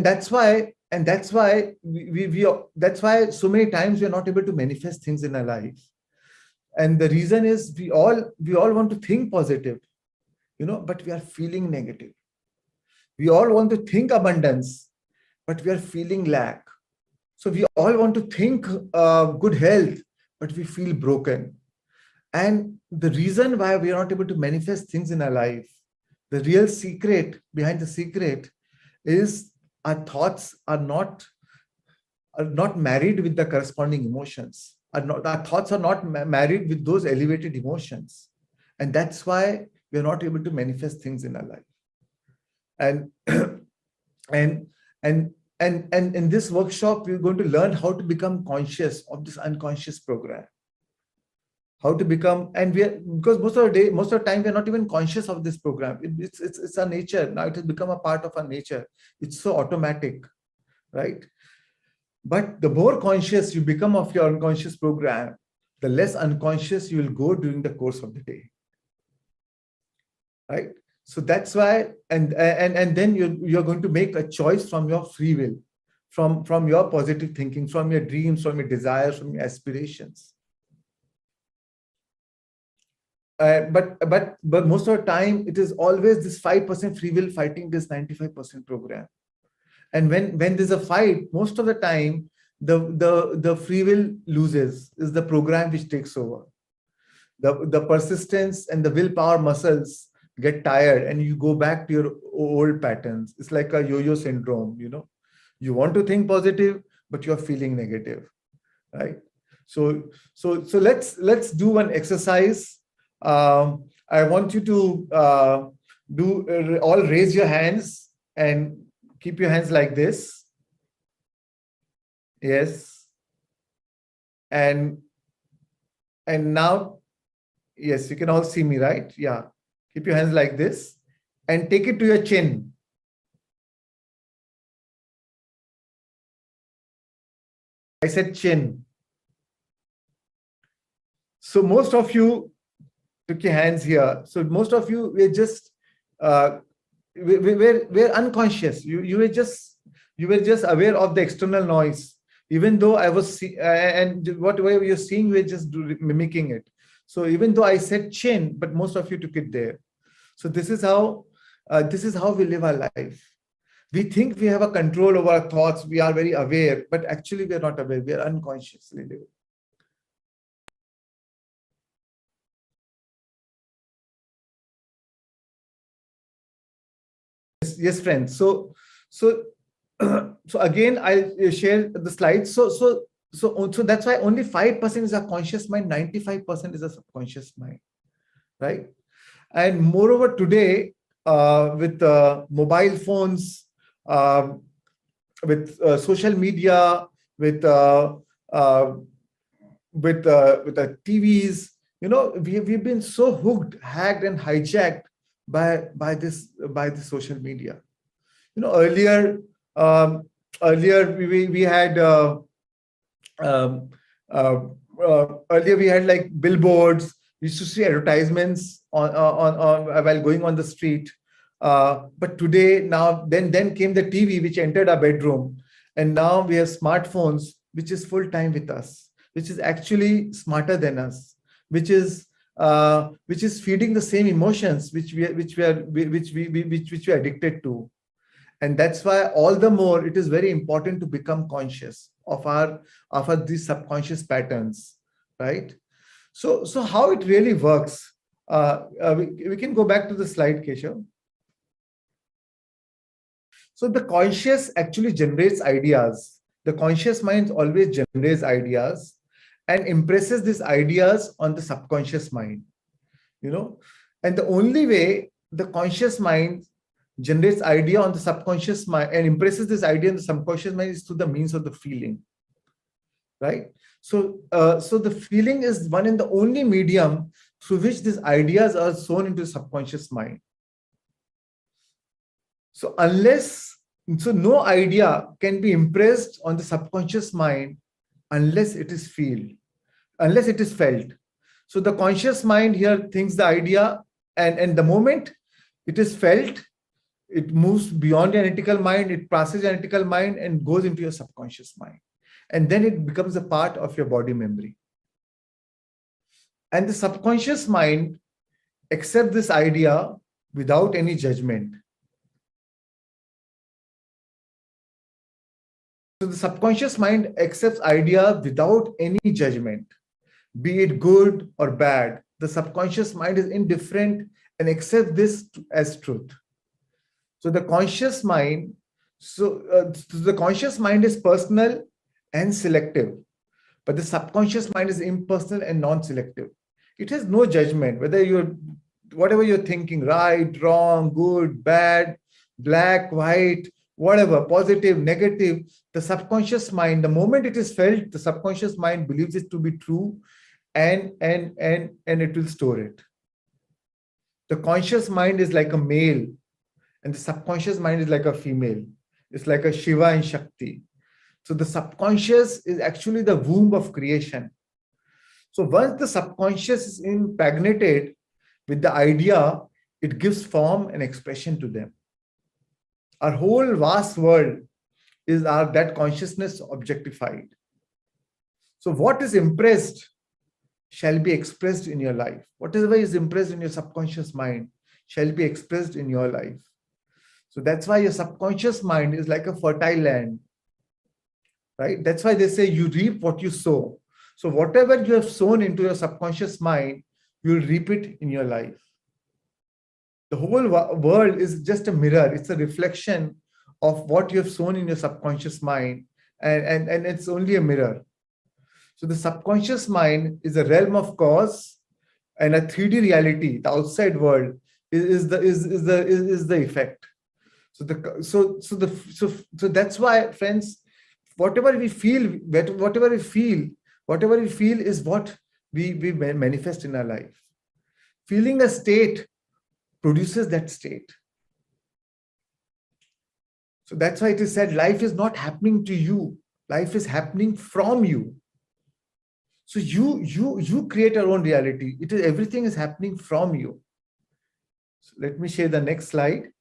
D: that's why so many times we are not able to manifest things in our life. And the reason is we all want to think positive, but we are feeling negative. We all want to think abundance, but we are feeling lack. So we all want to think good health, but we feel broken. And the reason why we are not able to manifest things in our life, the real secret behind the secret is our thoughts are not married with the corresponding emotions. Our thoughts are not married with those elevated emotions. And that's why we are not able to manifest things in our life. And and in this workshop, we're going to learn how to become conscious of this unconscious program. How to become, and because most of the time, we're not even conscious of this program. It's our nature. Now it has become a part of our nature. It's so automatic, right? But the more conscious you become of your unconscious program, the less unconscious you will go during the course of the day, right? So that's why, and then you're going to make a choice from your free will, from your positive thinking, from your dreams, from your desires, from your aspirations. But most of the time, it is always this 5% free will fighting this 95% program. And when there's a fight, most of the time, the free will loses, is the program which takes over. The persistence and the willpower muscles get tired and you go back to your old patterns. It's like a yo-yo syndrome, You want to think positive, but you're feeling negative, right? So let's do one exercise. I want you to all raise your hands and keep your hands like this. Yes. And now, yes, you can all see me, right? Yeah. Keep your hands like this and take it to your chin. I said chin. So most of you took your hands here. So most of you were just we're unconscious. You were just aware of the external noise, even though I was and whatever you're seeing, we're just mimicking it. So even though I said chin, but most of you took it there. So this is how we live our life. We think we have a control over our thoughts. We are very aware, but actually we are not aware. We are unconsciously living. Yes, friends. So again, I'll share the slides. So that's why only 5% is a conscious mind, 95% is a subconscious mind, right? And moreover, today with mobile phones, with social media, with the TVs, we've been so hooked, hacked, and hijacked by this social media. Earlier we had earlier we had like billboards. We used to see advertisements on while going on the street. But today, now then came the TV, which entered our bedroom, and now we have smartphones, which is full time with us, which is actually smarter than us, which is feeding the same emotions which we are addicted to. And that's why all the more it is very important to become conscious of these subconscious patterns, right? So how it really works? We can go back to the slide, Keshav. So the conscious actually generates ideas. The conscious mind always generates ideas and impresses these ideas on the subconscious mind. And the only way the conscious mind generates idea on the subconscious mind and impresses this idea on the subconscious mind is through the means of the feeling, right? So the feeling is one and the only medium through which these ideas are sown into the subconscious mind. So no idea can be impressed on the subconscious mind unless it is felt. So the conscious mind here thinks the idea, and the moment it is felt, it moves beyond the analytical mind, it passes the analytical mind and goes into your subconscious mind. And then it becomes a part of your body memory. And the subconscious mind accepts this idea without any judgment. So the subconscious mind accepts idea without any judgment, be it good or bad. The subconscious mind is indifferent and accepts this as truth. So the conscious mind, the conscious mind is personal and selective, but the subconscious mind is impersonal and non-selective. It has no judgment, whatever you're thinking, right, wrong, good, bad, black, white, whatever, positive, negative. The subconscious mind, the moment it is felt, the subconscious mind believes it to be true, and it will store it. The conscious mind is like a male, and the subconscious mind is like a female. It's like a Shiva and Shakti. So the subconscious is actually the womb of creation. So once the subconscious is impregnated with the idea, it gives form and expression to them. Our whole vast world is that consciousness objectified. So what is impressed shall be expressed in your life. Whatever is impressed in your subconscious mind shall be expressed in your life. So that's why your subconscious mind is like a fertile land, right? That's why they say you reap what you sow. So whatever you have sown into your subconscious mind, you'll reap it in your life. The whole world is just a mirror. It's a reflection of what you have sown in your subconscious mind, and it's only a mirror. So the subconscious mind is a realm of cause, and a 3D reality, the outside world, is the effect. So that's why, friends, whatever we feel is what we manifest in our life. Feeling a state produces that state. So that's why it is said, life is not happening to you. Life is happening from you. So you create your own reality. Everything is happening from you. So let me share the next slide.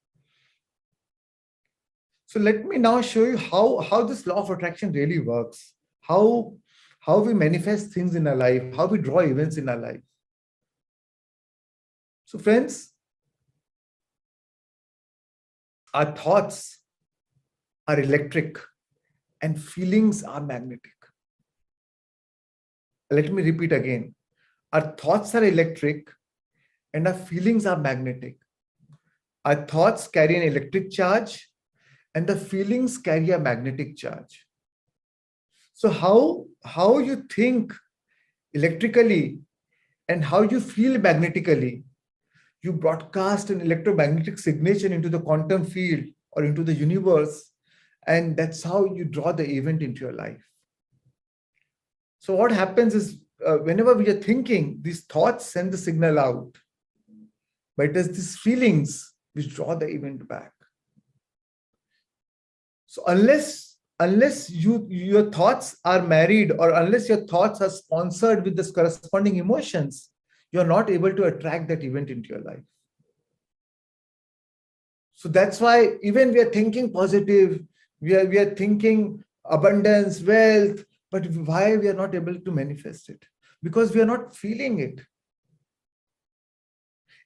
D: So let me now show you how this law of attraction really works. How we manifest things in our life, how we draw events in our life. So friends, our thoughts are electric and feelings are magnetic. Let me repeat again. Our thoughts are electric and our feelings are magnetic. Our thoughts carry an electric charge and the feelings carry a magnetic charge. So how you think electrically and how you feel magnetically, you broadcast an electromagnetic signature into the quantum field or into the universe, and that's how you draw the event into your life. So what happens is, whenever we are thinking, these thoughts send the signal out, but it is these feelings which draw the event back. So unless your thoughts are married, or unless your thoughts are sponsored with this corresponding emotions, you're not able to attract that event into your life. So that's why even we are thinking positive, we are thinking abundance, wealth, but why we are not able to manifest it? Because we are not feeling it.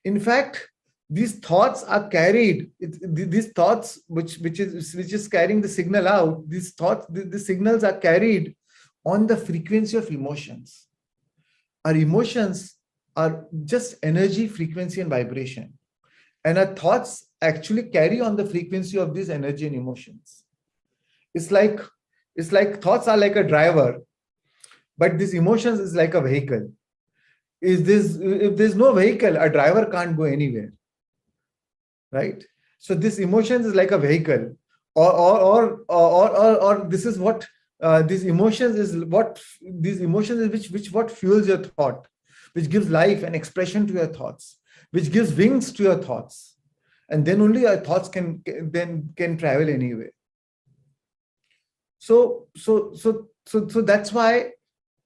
D: In fact, these thoughts are carried. These thoughts, which is carrying the signal out. These thoughts, the signals are carried on the frequency of emotions. Our emotions are just energy, frequency, and vibration, and our thoughts actually carry on the frequency of this energy and emotions. It's like thoughts are like a driver, but these emotions is like a vehicle. If there's no vehicle, a driver can't go anywhere. Right? So this emotions is like a vehicle, or this is what these emotions is what fuels your thought, which gives life and expression to your thoughts, which gives wings to your thoughts, and then only your thoughts can travel anywhere. So that's why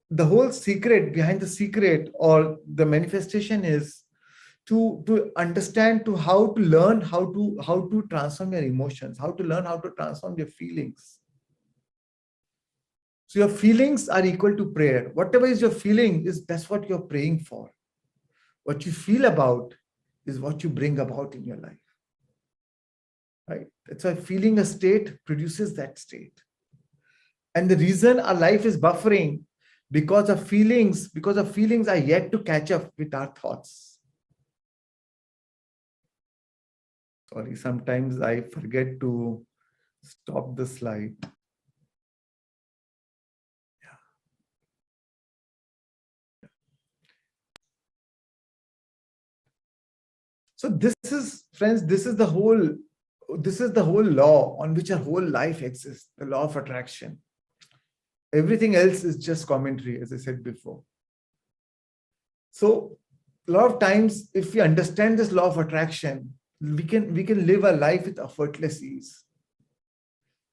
D: the whole secret behind the secret or the manifestation is to understand, to how to learn how to transform your emotions, how to learn how to transform your feelings. So your feelings are equal to prayer. Whatever is your feeling, that's what you're praying for. What you feel about is what you bring about in your life. Right? That's why feeling a state produces that state. And the reason our life is buffering because of feelings are yet to catch up with our thoughts. Sorry, sometimes I forget to stop the slide. So this is, friends, this is the whole law on which our whole life exists, the law of attraction. Everything else is just commentary, as I said before. So a lot of times, if we understand this law of attraction, we can live a life with effortless ease.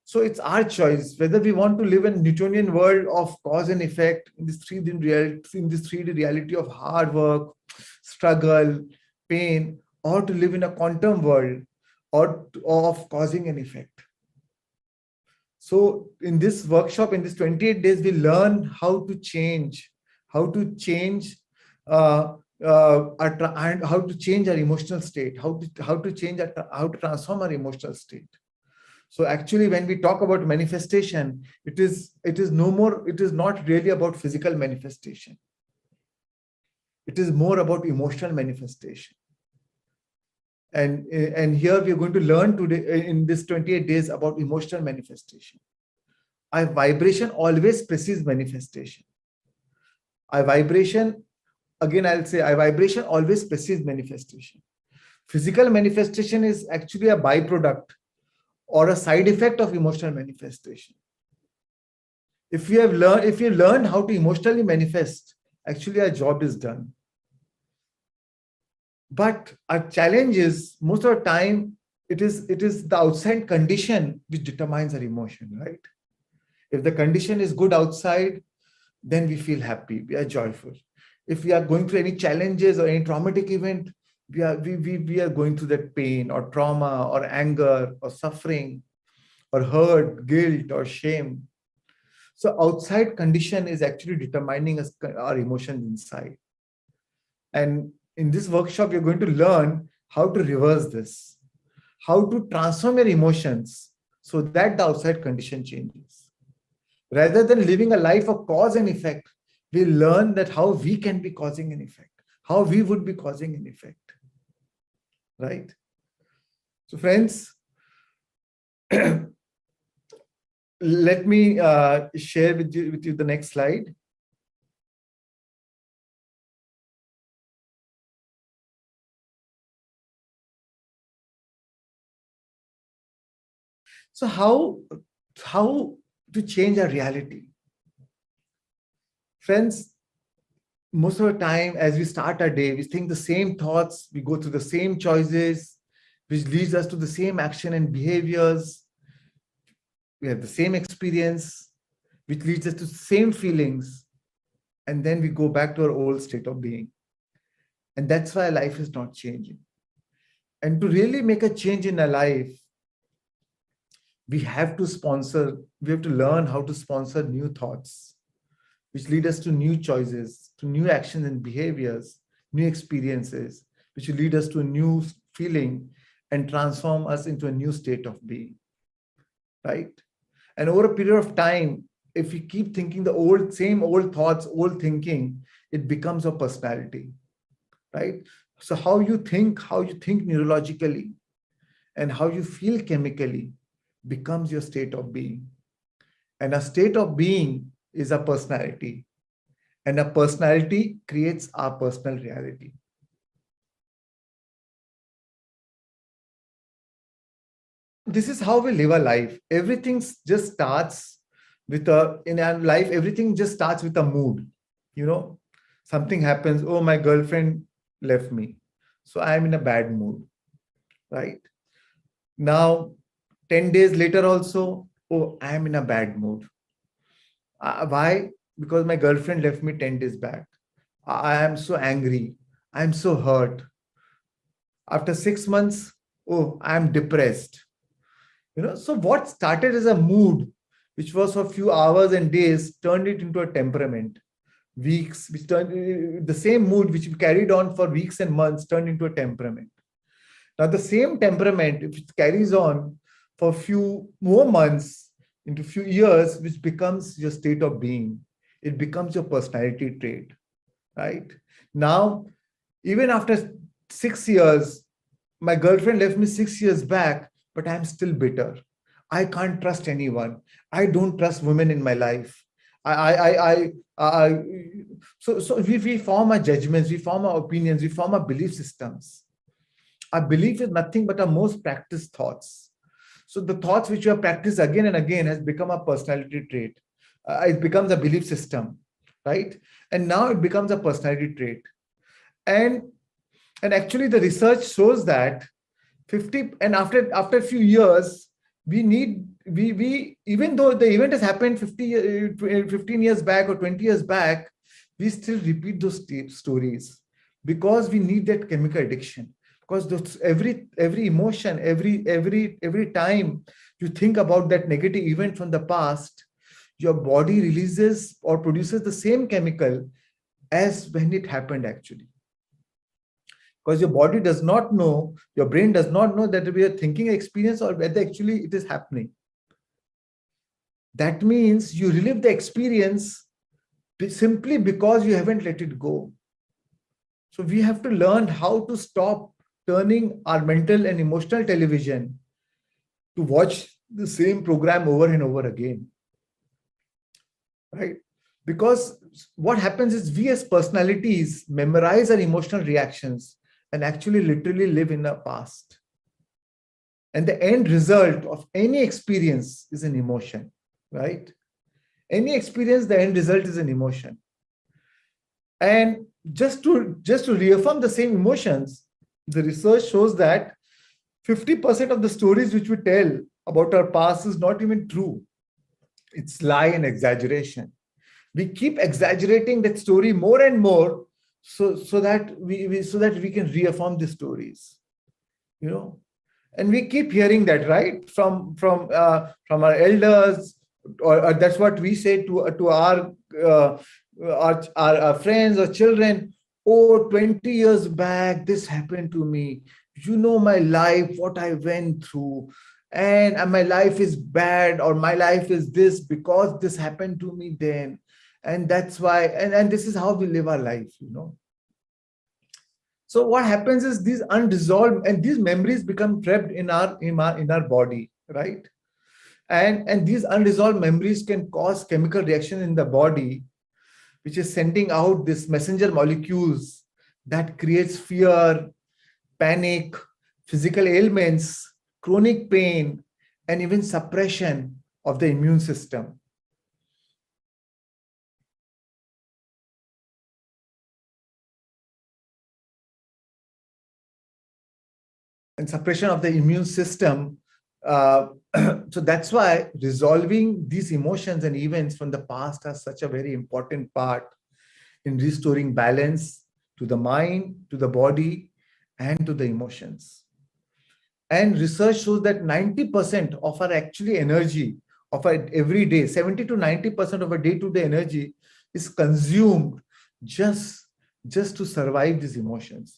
D: So it's our choice whether we want to live in a Newtonian world of cause and effect, in this 3D reality of hard work, struggle, pain, or to live in a quantum world or of causing an effect. So in this workshop, in this 28 days, we learn how to change our emotional state, how to transform our emotional state. So actually, when we talk about manifestation, it is not really about physical manifestation. It is more about emotional manifestation. And here we are going to learn today in this 28 days about emotional manifestation. Our vibration always precedes manifestation. Our vibration always precedes manifestation. Physical manifestation is actually a byproduct or a side effect of emotional manifestation. If you learn how to emotionally manifest, actually our job is done. But our challenge is, most of the time, it is the outside condition which determines our emotion, right? If the condition is good outside, then we feel happy, we are joyful. If we are going through any challenges or any traumatic event, we are going through that pain or trauma or anger or suffering or hurt, guilt or shame. So outside condition is actually determining our emotions inside. And in this workshop, you're going to learn how to reverse this, how to transform your emotions so that the outside condition changes. Rather than living a life of cause and effect, we learn that how we can be causing an effect, how we would be causing an effect, right? So friends, let me share with you the next slide. So how to change our reality? Friends, most of the time as we start our day, we think the same thoughts, we go through the same choices, which leads us to the same action and behaviors. We have the same experience, which leads us to the same feelings. And then we go back to our old state of being. And that's why life is not changing. And to really make a change in our life, we have to learn how to sponsor new thoughts, which lead us to new choices, to new actions and behaviors, new experiences, which will lead us to a new feeling and transform us into a new state of being, right? And over a period of time, if we keep thinking the same old thoughts, old thinking, it becomes a personality, right? So how you think neurologically and how you feel chemically becomes your state of being. And a state of being is a personality. And a personality creates our personal reality. This is how we live our life. Everything just starts with in our life, everything just starts with a mood. You know, something happens, oh, my girlfriend left me, so I am in a bad mood, right? Now, 10 days later also, oh, I am in a bad mood. Why? Because my girlfriend left me 10 days back. I am so angry. I am so hurt. After 6 months, oh, I am depressed. You know, so what started as a mood, which was for a few hours and days, turned it into a temperament. Weeks, which turned the same mood which we carried on for weeks and months, turned into a temperament. Now, the same temperament, if it carries on for a few more months, into few years, which becomes your state of being. It becomes your personality trait, right? Now, even after 6 years, my girlfriend left me 6 years back, but I'm still bitter. I can't trust anyone. I don't trust women in my life. So we form our judgments, we form our opinions, we form our belief systems. Our belief is nothing but our most practiced thoughts. So the thoughts which you have practiced again and again has become a personality trait. It becomes a belief system, right? And now it becomes a personality trait. And actually the research shows that 50 and after a few years, we even though the event has happened 15 years back or 20 years back, we still repeat those stories because we need that chemical addiction. Because every emotion, every time you think about that negative event from the past, your body releases or produces the same chemical as when it happened actually. Because your body does not know, your brain does not know that we are thinking experience or whether actually it is happening. That means you relive the experience simply because you haven't let it go. So we have to learn how to stop turning our mental and emotional television to watch the same program over and over again, right? Because what happens is we as personalities memorize our emotional reactions and actually literally live in the past. And the end result of any experience is an emotion, right? Any experience, the end result is an emotion. And just to reaffirm the same emotions, the research shows that 50% of the stories which we tell about our past is not even true. It's lie and exaggeration. We keep exaggerating that story more and more so that we can reaffirm the stories, you know. And we keep hearing that, right, from our elders, or that's what we say to our friends or children. Oh, 20 years back, this happened to me. You know my life, what I went through, and my life is bad, or my life is this because this happened to me then. And that's why, and this is how we live our life, you know. So what happens is these unresolved and these memories become trapped in our body, right? And these unresolved memories can cause chemical reaction in the body, which is sending out this messenger molecules that creates fear, panic, physical ailments, chronic pain, and even suppression of the immune system. And suppression of the immune system. So that's why resolving these emotions and events from the past are such a very important part in restoring balance to the mind, to the body, and to the emotions. And research shows that 90% of our actually energy of our every day, 70 to 90% of our day-to-day energy is consumed just to survive these emotions.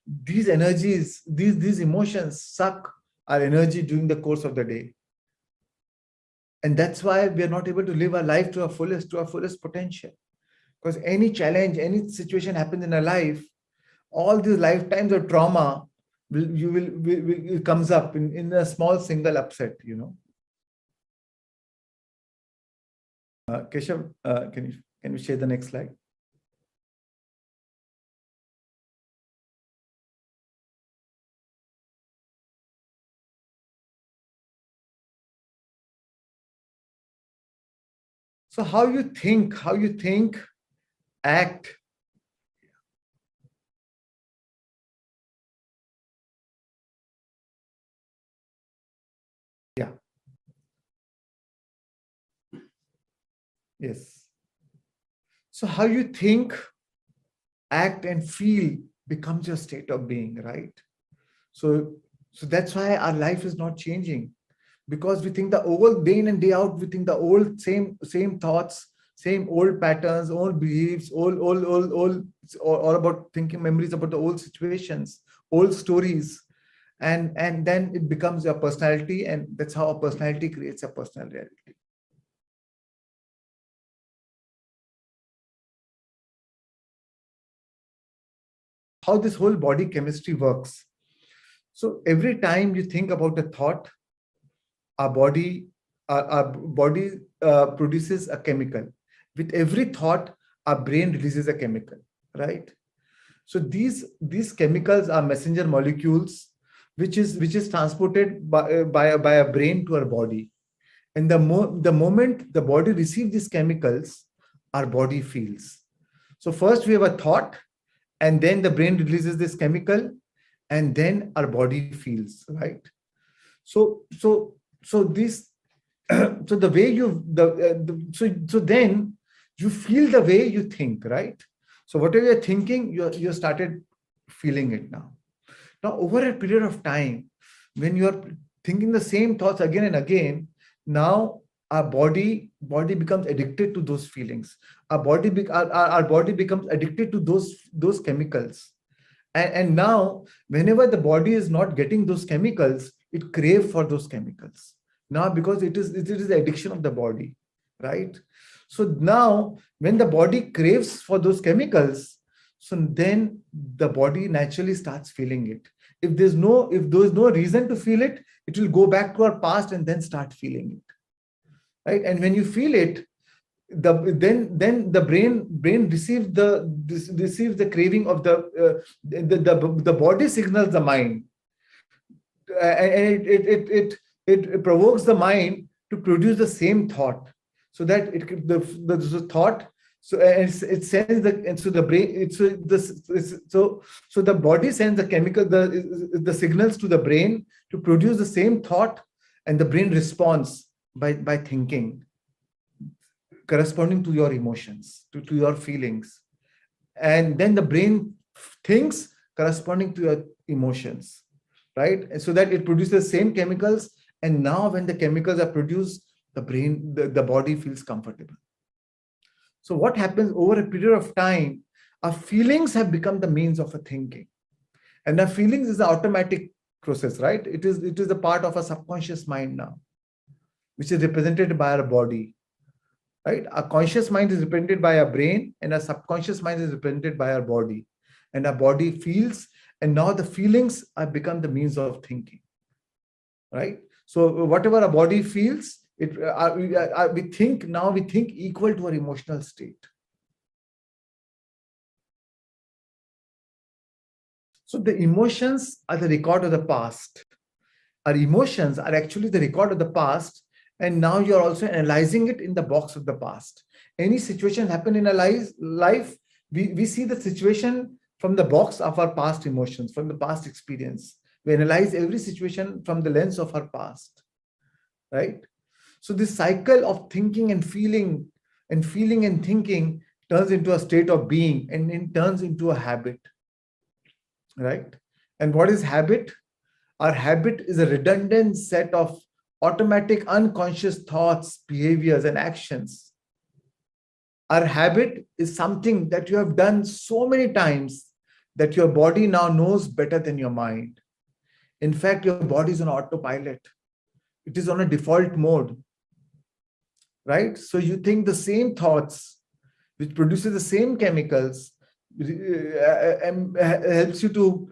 D: These energies, these emotions suck our energy during the course of the day. And that's why we are not able to live our life to our fullest potential. Because any challenge, any situation happens in our life, all these lifetimes of trauma will comes up in a small single upset, you know. Keshav, can you share the next slide? So how you think, act. Yeah. Yes. So how you think, act, and feel becomes your state of being, right? So that's why our life is not changing. Because we think the old day in and day out, we think the old same thoughts, same old patterns, old beliefs, all about thinking memories about the old situations, old stories. and then it becomes your personality, and that's how a personality creates a personal reality. How this whole body chemistry works. So every time you think about a thought, our body produces a chemical. With every thought, our brain releases a chemical, right? So these chemicals are messenger molecules, which is transported by a brain to our body. And the moment the body receives these chemicals, our body feels. So first we have a thought, and then the brain releases this chemical, and then our body feels, right? So this so the way so then you feel the way you think, right? So whatever you're thinking, you started feeling it now. Now over a period of time, when you are thinking the same thoughts again and again, now our body becomes addicted to those feelings. Our body becomes addicted to those chemicals. And now whenever the body is not getting those chemicals, it craves for those chemicals. Now because it is the addiction of the body, right? So now when the body craves for those chemicals, so then the body naturally starts feeling it. If there's no reason to feel it, it will go back to our past and then start feeling it, right? And when you feel it, then the brain receives the craving of the body signals the mind, and it provokes the mind to produce the same thought, so that the thought, so it sends the brain, so the body sends the chemical, the signals to the brain to produce the same thought, and the brain responds by thinking corresponding to your emotions, to your feelings, and then the brain thinks corresponding to your emotions, right? And so that it produces the same chemicals, and now when the chemicals are produced, the body feels comfortable. So what happens over a period of time, our feelings have become the means of a thinking, and our feelings is an automatic process, right? It is a part of our subconscious mind now, which is represented by our body, right? Our conscious mind is represented by our brain, and our subconscious mind is represented by our body, and our body feels, and now the feelings have become the means of thinking, right? So whatever our body feels, we think equal to our emotional state. So the emotions are the record of the past. Our emotions are actually the record of the past, and now you're also analyzing it in the box of the past. Any situation happen in our life, we see the situation from the box of our past emotions, from the past experience. We analyze every situation from the lens of our past, right? So this cycle of thinking and feeling and thinking turns into a state of being, and it turns into a habit, right? And what is habit? Our habit is a redundant set of automatic unconscious thoughts, behaviors, and actions. Our habit is something that you have done so many times that your body now knows better than your mind. In fact, your body is on autopilot. It is on a default mode, right? So you think the same thoughts, which produces the same chemicals, helps you to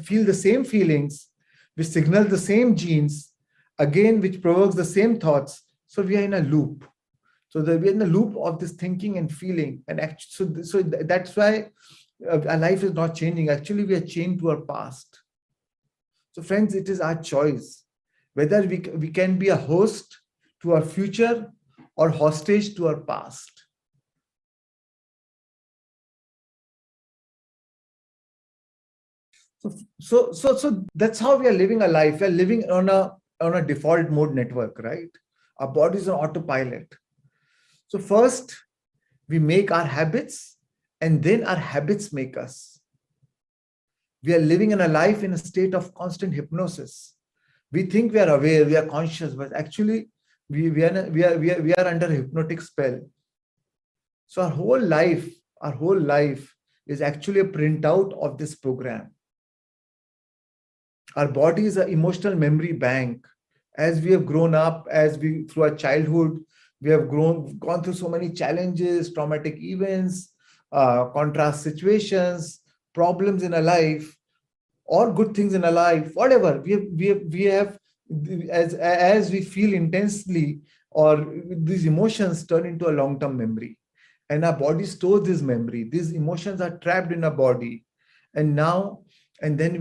D: feel the same feelings, which signal the same genes, again, which provokes the same thoughts. So we are in a loop. So we're in the loop of this thinking and feeling. And so that's why our life is not changing. Actually, we are chained to our past. So friends, it is our choice whether we can be a host to our future or hostage to our past. So that's how we are living a life. We are living on a default mode network, right? Our body is on autopilot. So first, we make our habits, and then our habits make us. We are living in a life in a state of constant hypnosis. We think we are aware, we are conscious, but actually we are under a hypnotic spell. So our whole life is actually a printout of this program. Our body is an emotional memory bank. As we have grown up, through our childhood, we have gone through so many challenges, traumatic events, contrast situations, problems in our life, or good things in our life, whatever. We have as we feel intensely, or these emotions turn into a long-term memory. And our body stores this memory. These emotions are trapped in our body. And then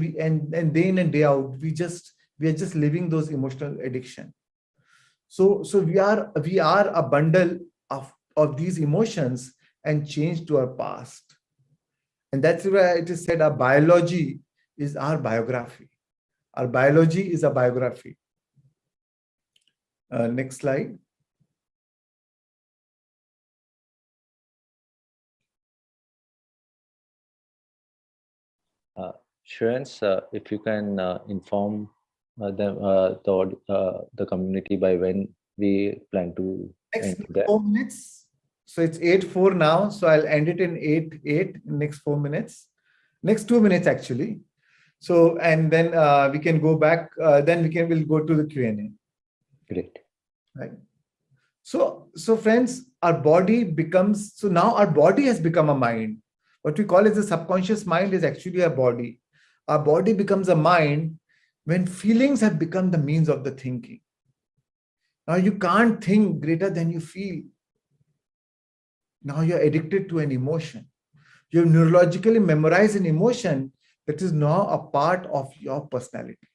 D: day in and day out, we are just living those emotional addiction. So we are a bundle of these emotions and change to our past. And that's why it is said our biology is our biography. Our biology is a biography. Next slide.
A: Shreans, if you can inform the community by when we plan to
D: Next
A: end that.
D: 4 minutes. So it's 8:04 now. So I'll end it in 8:08, next 4 minutes. Next 2 minutes, actually. So, and then we can go back, we'll go to the Q&A.
A: Great.
D: Right. So friends, now our body has become a mind. What we call as the subconscious mind is actually a body. Our body becomes a mind when feelings have become the means of the thinking. Now you can't think greater than you feel. Now you're addicted to an emotion. You've neurologically memorized an emotion that is now a part of your personality.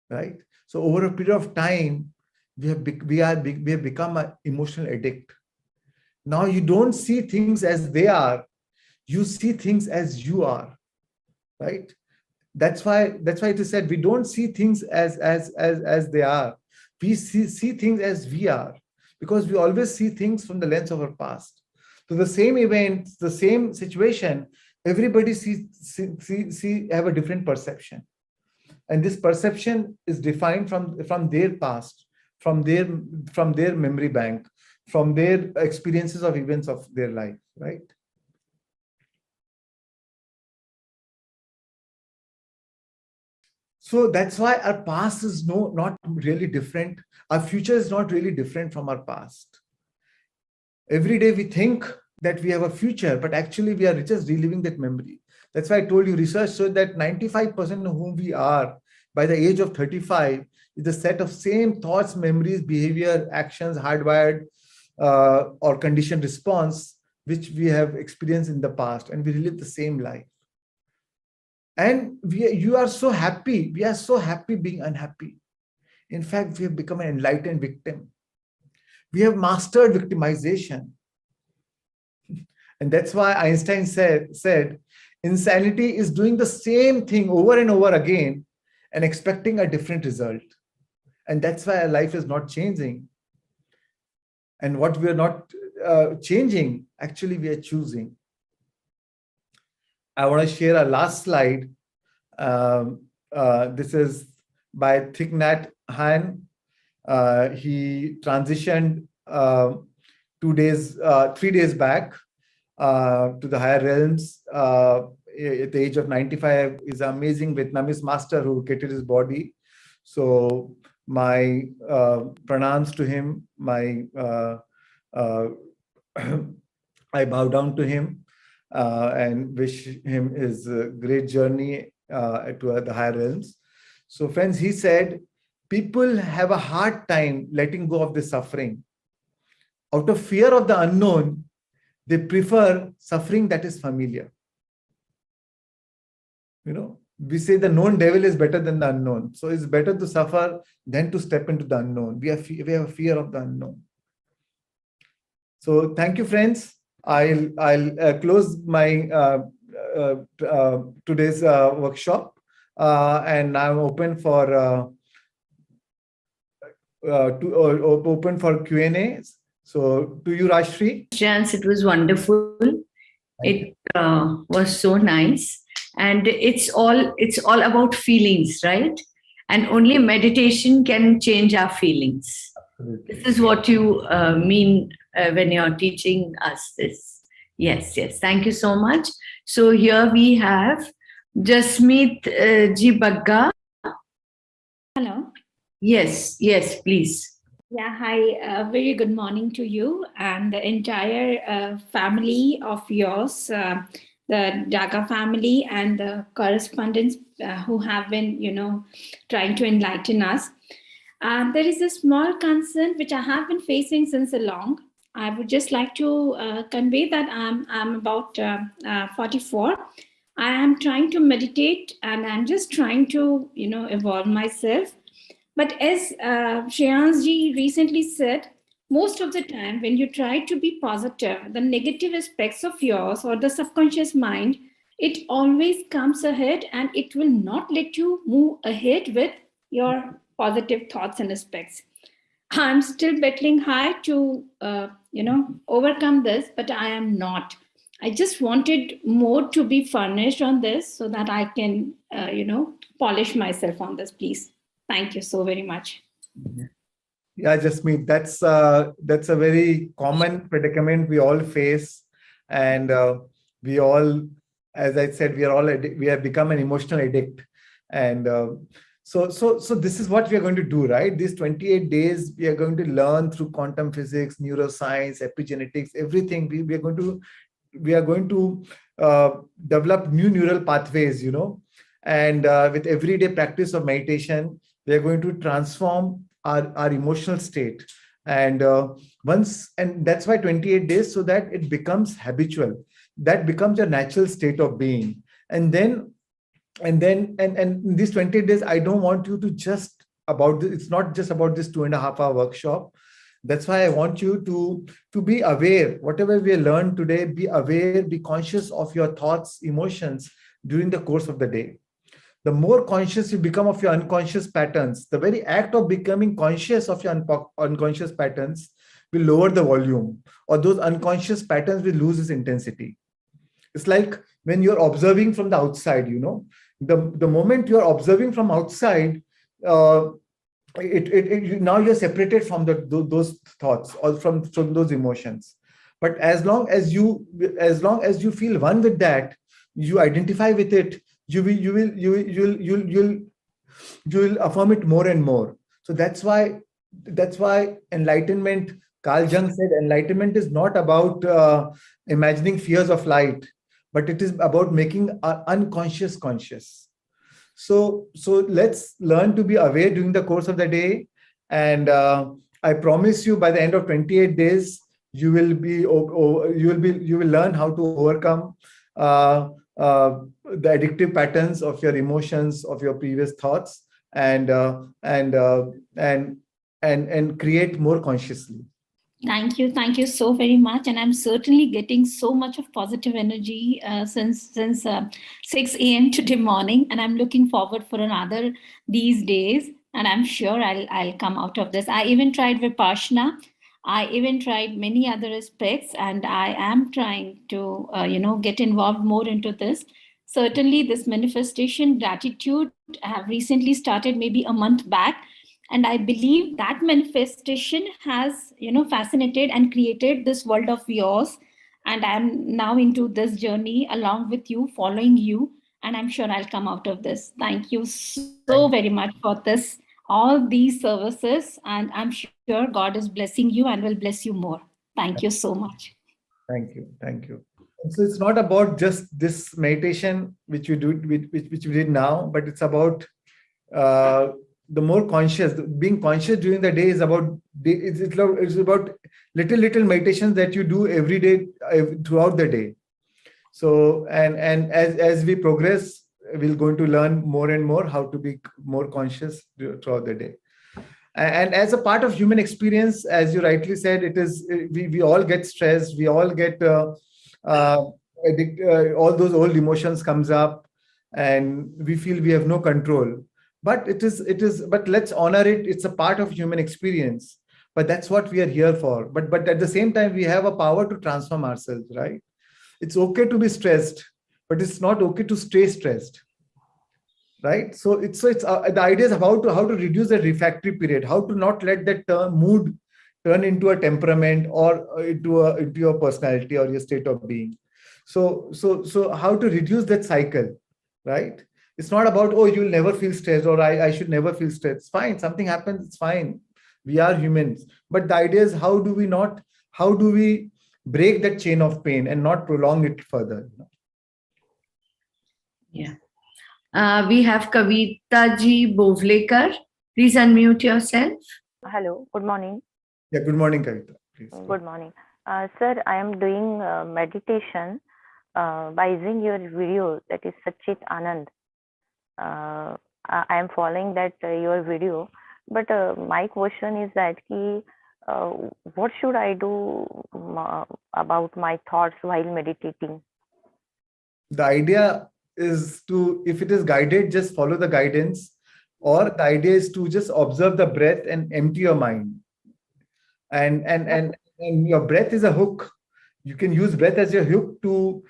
D: Right? So over a period of time, we have become an emotional addict. Now you don't see things as they are. You see things as you are. Right? That's why it is said we don't see things as they are. We see things as we are, because we always see things from the lens of our past. So the same event, the same situation, everybody have a different perception, and this perception is defined from their past, from their memory bank, from their experiences of events of their life, right? So that's why our past is not really different. Our future is not really different from our past. Every day we think that we have a future, but actually we are just reliving that memory. That's why I told you research showed that 95% of whom we are by the age of 35 is a set of same thoughts, memories, behavior, actions, hardwired or conditioned response, which we have experienced in the past, and we relive the same life. And you are so happy. We are so happy being unhappy. In fact, we have become an enlightened victim. We have mastered victimization. And that's why Einstein said, insanity is doing the same thing over and over again and expecting a different result. And that's why our life is not changing. And what we are not changing, actually we are choosing. I want to share a last slide. This is by Thich Nhat Hanh. He transitioned 3 days back to the higher realms at the age of 95. He's an amazing Vietnamese master who created his body. So my pranams to him. I bow down to him. And wish him his great journey to the higher realms. So friends, he said, people have a hard time letting go of the suffering. Out of fear of the unknown, they prefer suffering that is familiar. You know, we say the known devil is better than the unknown. So it's better to suffer than to step into the unknown. We have a fear of the unknown. So thank you, friends. I'll close my today's workshop, and I'm open for Q&As. So to you, Rashri.
B: Shreans, it was wonderful. It was so nice, and it's all about feelings, right? And only meditation can change our feelings. Absolutely. This is what you mean when you're teaching us this. Yes. Thank you so much. So here we have Jasmeet Ji Bagga.
F: Hello.
B: Yes, please.
F: Yeah, hi. Very good morning to you and the entire family of yours, the Daga family and the correspondents who have been, trying to enlighten us. There is a small concern which I have been facing since a long. I would just like to convey that I'm about 44. I am trying to meditate and I'm just trying to, evolve myself. But as Shreans ji recently said, most of the time when you try to be positive, the negative aspects of yours or the subconscious mind, it always comes ahead and it will not let you move ahead with your positive thoughts and aspects. I'm still battling hard to, overcome this, but I am not. I just wanted more to be furnished on this so that I can, polish myself on this, please. Thank you so very much.
D: Yeah, Jasmeet, that's a very common predicament we all face, and we all, as I said, we have become an emotional addict, and so this is what we are going to do, right? These 28 days, we are going to learn through quantum physics, neuroscience, epigenetics, everything. We are going to develop new neural pathways, and with everyday practice of meditation, we are going to transform our emotional state, and that's why 28 days, so that it becomes habitual, that becomes your natural state of being. And in these 28 days, I don't want you to just about this, it's not just about this 2.5-hour workshop. That's why I want you to be aware, whatever we learned today, be aware, be conscious of your thoughts, emotions during the course of the day. The more conscious you become of your unconscious patterns, the very act of becoming conscious of your unconscious patterns will lower the volume, or those unconscious patterns will lose its intensity. It's like when you're observing from the outside, the moment you're observing from outside, now you're separated from those thoughts or from those emotions. But as long as you feel one with that, you identify with it, you will affirm it more and more. So that's why enlightenment, Carl Jung said, enlightenment is not about imagining fears of light, but it is about making our unconscious conscious. So let's learn to be aware during the course of the day, and I promise you, by the end of 28 days, you will learn how to overcome the addictive patterns of your emotions, of your previous thoughts, and create more consciously.
F: Thank you so very much, and I'm certainly getting so much of positive energy since 6 a.m. today morning, and I'm looking forward for another these days, and I'm sure I'll come out of this. I even tried Vipassana. I even tried many other aspects, and I am trying to, get involved more into this. Certainly, this manifestation gratitude I have recently started maybe a month back, and I believe that manifestation has, fascinated and created this world of yours. And I'm now into this journey along with you, following you, and I'm sure I'll come out of this. Thank you so very much for this, all these services, and I'm sure God is blessing you and will bless you more. Thank you so much.
D: Thank you. So it's not about just this meditation which we did now, but it's about the more conscious. Being conscious during the day is about it's about little meditations that you do every day throughout the day. So and as we progress, we're going to learn more and more how to be more conscious throughout the day. And as a part of human experience, as you rightly said, it is we all get stressed, we all get all those old emotions comes up, and we feel we have no control. But but let's honor it. It's a part of human experience. But that's what we are here for. But at the same time, we have a power to transform ourselves, right? It's okay to be stressed, but it's not okay to stay stressed. Right, so it's the idea is how to reduce the refractory period, how to not let that mood turn into a temperament or into your personality or your state of being. So how to reduce that cycle, right? It's not about, oh, you'll never feel stressed, or I should never feel stressed. It's fine. Something happens, it's fine. We are humans. But the idea is, how do we break that chain of pain and not prolong it further?
B: Yeah. We have Kavita Ji Bovlekar. Please unmute yourself.
G: Hello, good morning.
D: Yeah, good morning, Kavita. Please.
G: Good morning. Sir, I am doing meditation by using your video, that is Satchit Anand. I am following that your video, but my question is that what should I do about my thoughts while meditating?
D: The idea is to, if it is guided, just follow the guidance, or the idea is to just observe the breath and empty your mind. And your breath is a hook. You can use breath as your hook to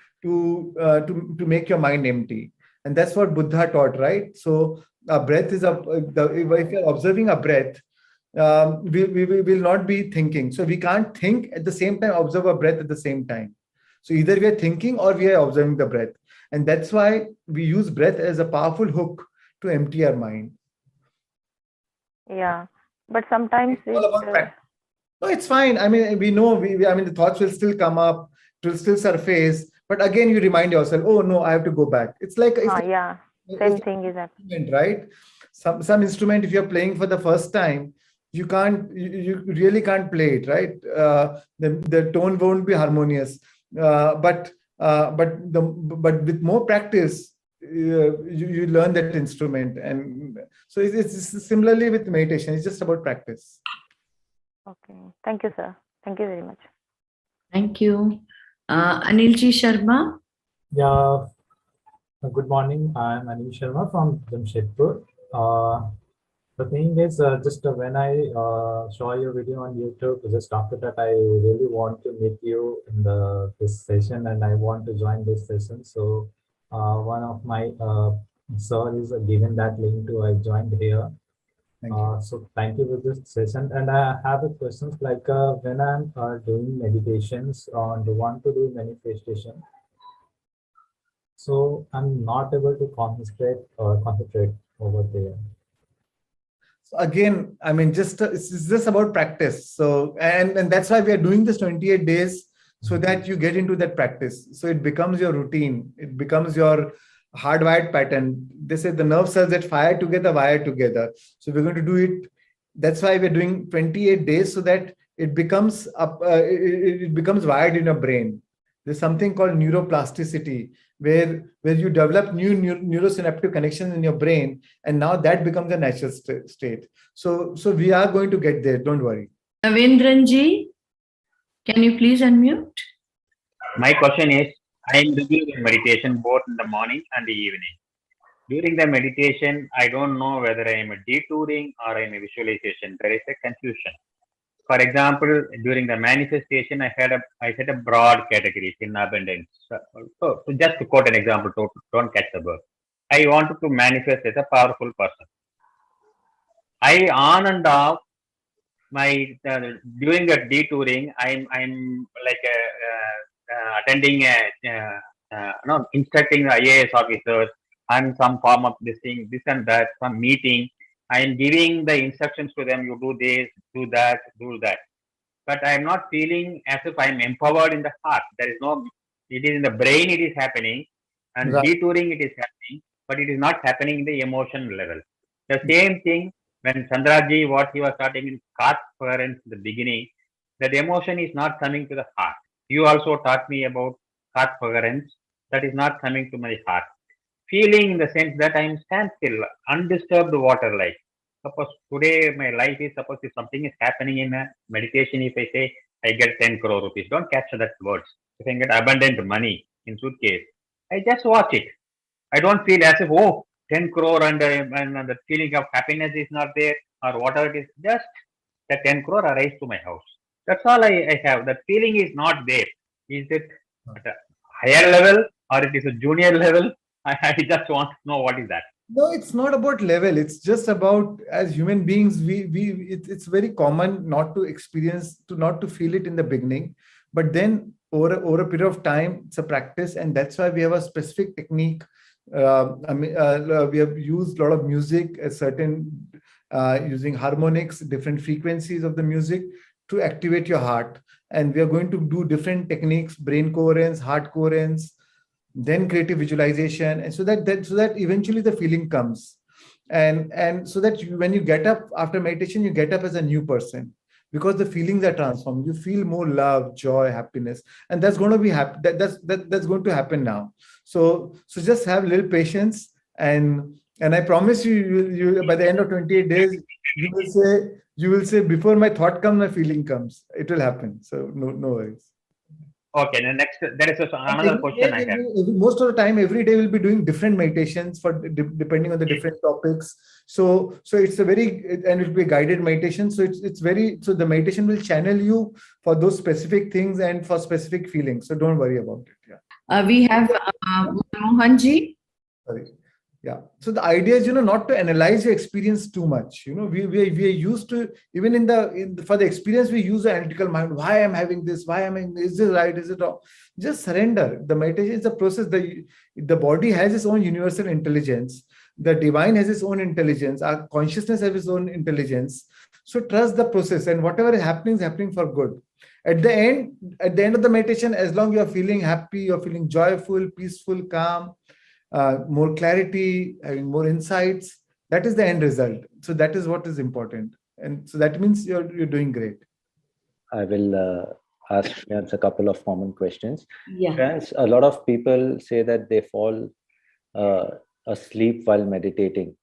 D: make your mind empty. And that's what Buddha taught, right? So a breath is if you're observing a breath, we will not be thinking. So we can't think at the same time, observe a breath at the same time. So either we are thinking or we are observing the breath. And that's why we use breath as a powerful hook to empty our mind.
G: Yeah, but sometimes
D: no, it's fine. I mean, we know, the thoughts will still come up, it will still surface. But again, you remind yourself, oh no, I have to go back. It's like,
G: yeah, same thing is happening,
D: right? Some instrument, if you're playing for the first time, you really can't play it, right? The tone won't be harmonious. But with more practice, you learn that instrument. And so it's similarly with meditation. It's just about practice.
G: Okay. Thank you, sir. Thank you very much.
B: Thank you. Anilji Sharma.
H: Yeah. Good morning. I'm Anil Sharma from Jamshedpur. The thing is, just when I saw your video on YouTube, just after that, I really want to meet you in this session, and I want to join this session. So one of my sir is given that link to I joined here. So thank you for this session. And I have a questions like when I'm doing meditations and want to do manifestation, so I'm not able to concentrate over there.
D: So again, I mean, it's just about practice. So and that's why we are doing this 28 days, so that you get into that practice. So it becomes your routine. It becomes your hardwired pattern. They say the nerve cells that fire together wire together. So we're going to do it. That's why we're doing 28 days, so that it becomes wired in your brain. There's something called neuroplasticity, where you develop new neurosynaptic connections in your brain, and now that becomes a natural state. So we are going to get there. Don't worry.
B: Ravindranji, can you please unmute?
I: My question is, I am doing meditation both in the morning and the evening. During the meditation, I don't know whether I am a detouring or I am a visualization. There is a confusion. For example, during the manifestation, I set a broad categories in abundance. So just to quote an example, don't catch the word. I wanted to manifest as a powerful person. I on and off my during the detouring, I'm like attending instructing the IAS officers and some form of this and that, some meeting. I am giving the instructions to them, you do this, do that. But I am not feeling as if I am empowered in the heart. There is no, it is in the brain it is happening, and right. Detouring it is happening, but it is not happening in the emotion level. The same thing when Chandraji, what he was starting in heart coherence in the beginning, that emotion is not coming to the heart. You also taught me about heart coherence, that is not coming to my heart. Feeling in the sense that I am standstill, undisturbed water like. Suppose today my life is, suppose if something is happening in a meditation, if I say I get 10 crore rupees, don't capture that words. If I get abundant money in suitcase, I just watch it. I don't feel as if, oh, 10 crore and the feeling of happiness is not there or whatever it is. Just the 10 crore arrives to my house. That's all I have. That feeling is not there. Is it at a higher level or it is a junior level? I just want to know what is that.
D: No, it's not about level. It's just about, as human beings, it's very common not to experience, not to feel it in the beginning. But then over a period of time, it's a practice. And that's why we have a specific technique We have used a lot of music, a certain using harmonics, different frequencies of the music to activate your heart. And we are going to do different techniques: brain coherence, heart coherence, then creative visualization, and so that eventually the feeling comes. And so that when you get up after meditation, you get up as a new person, because the feelings are transformed. You feel more love, joy, happiness, and that's going to be that's going to happen now. So just have a little patience, and I promise you by the end of 28 days, you will say, before my thought comes, my feeling comes. It will happen. So no worries.
I: Okay, the next, there is another question I have.
D: Most of the time, every day we'll be doing different meditations depending on the different topics. So it's a and it will be guided meditation. So so the meditation will channel you for those specific things and for specific feelings. So don't worry about it. Yeah.
B: We have Mohanji.
D: Sorry. Yeah. So the idea is, not to analyze your experience too much. We are used to, even for the experience, we use the analytical mind. Why I'm having this? Why am I? Is this right? Is it wrong? Just surrender. The meditation is a process. The body has its own universal intelligence. The divine has its own intelligence. Our consciousness has its own intelligence. So trust the process, and whatever is happening for good. At the end of the meditation, as long as you are feeling happy, you're feeling joyful, peaceful, calm, more clarity, having more insights, that is the end result. So that is what is important, and so that means you're doing great.
A: I will ask Shreans a couple of common questions.
B: Yeah.
A: Shreans, a lot of people say that they fall asleep while meditating.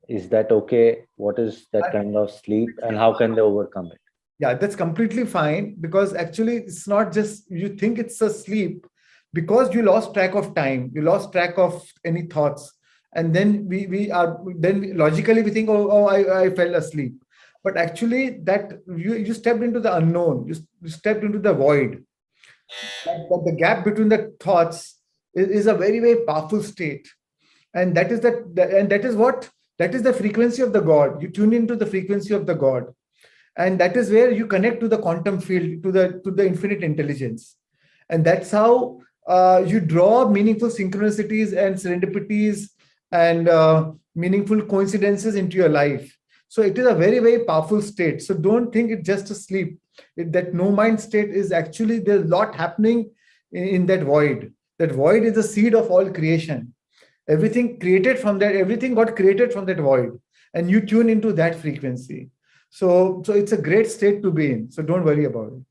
A: Is that okay? What is that kind of sleep, and how can they overcome it?
D: Yeah, that's completely fine, because actually it's not just you think it's a sleep, because you lost track of time, you lost track of any thoughts, and then logically we think, I fell asleep. But actually that you stepped into the unknown, you stepped into the void. But the gap between the thoughts is a very, very powerful state, and that is the frequency of the God. You tune into the frequency of the God, and that is where you connect to the quantum field, to the infinite intelligence, and that's how you draw meaningful synchronicities and serendipities and meaningful coincidences into your life. So it is a very, very powerful state. So don't think it's just a sleep. That no mind state is actually, there's a lot happening in that void. That void is the seed of all creation. Everything created from that, everything got created from that void, and you tune into that frequency. So it's a great state to be in. So don't worry about it.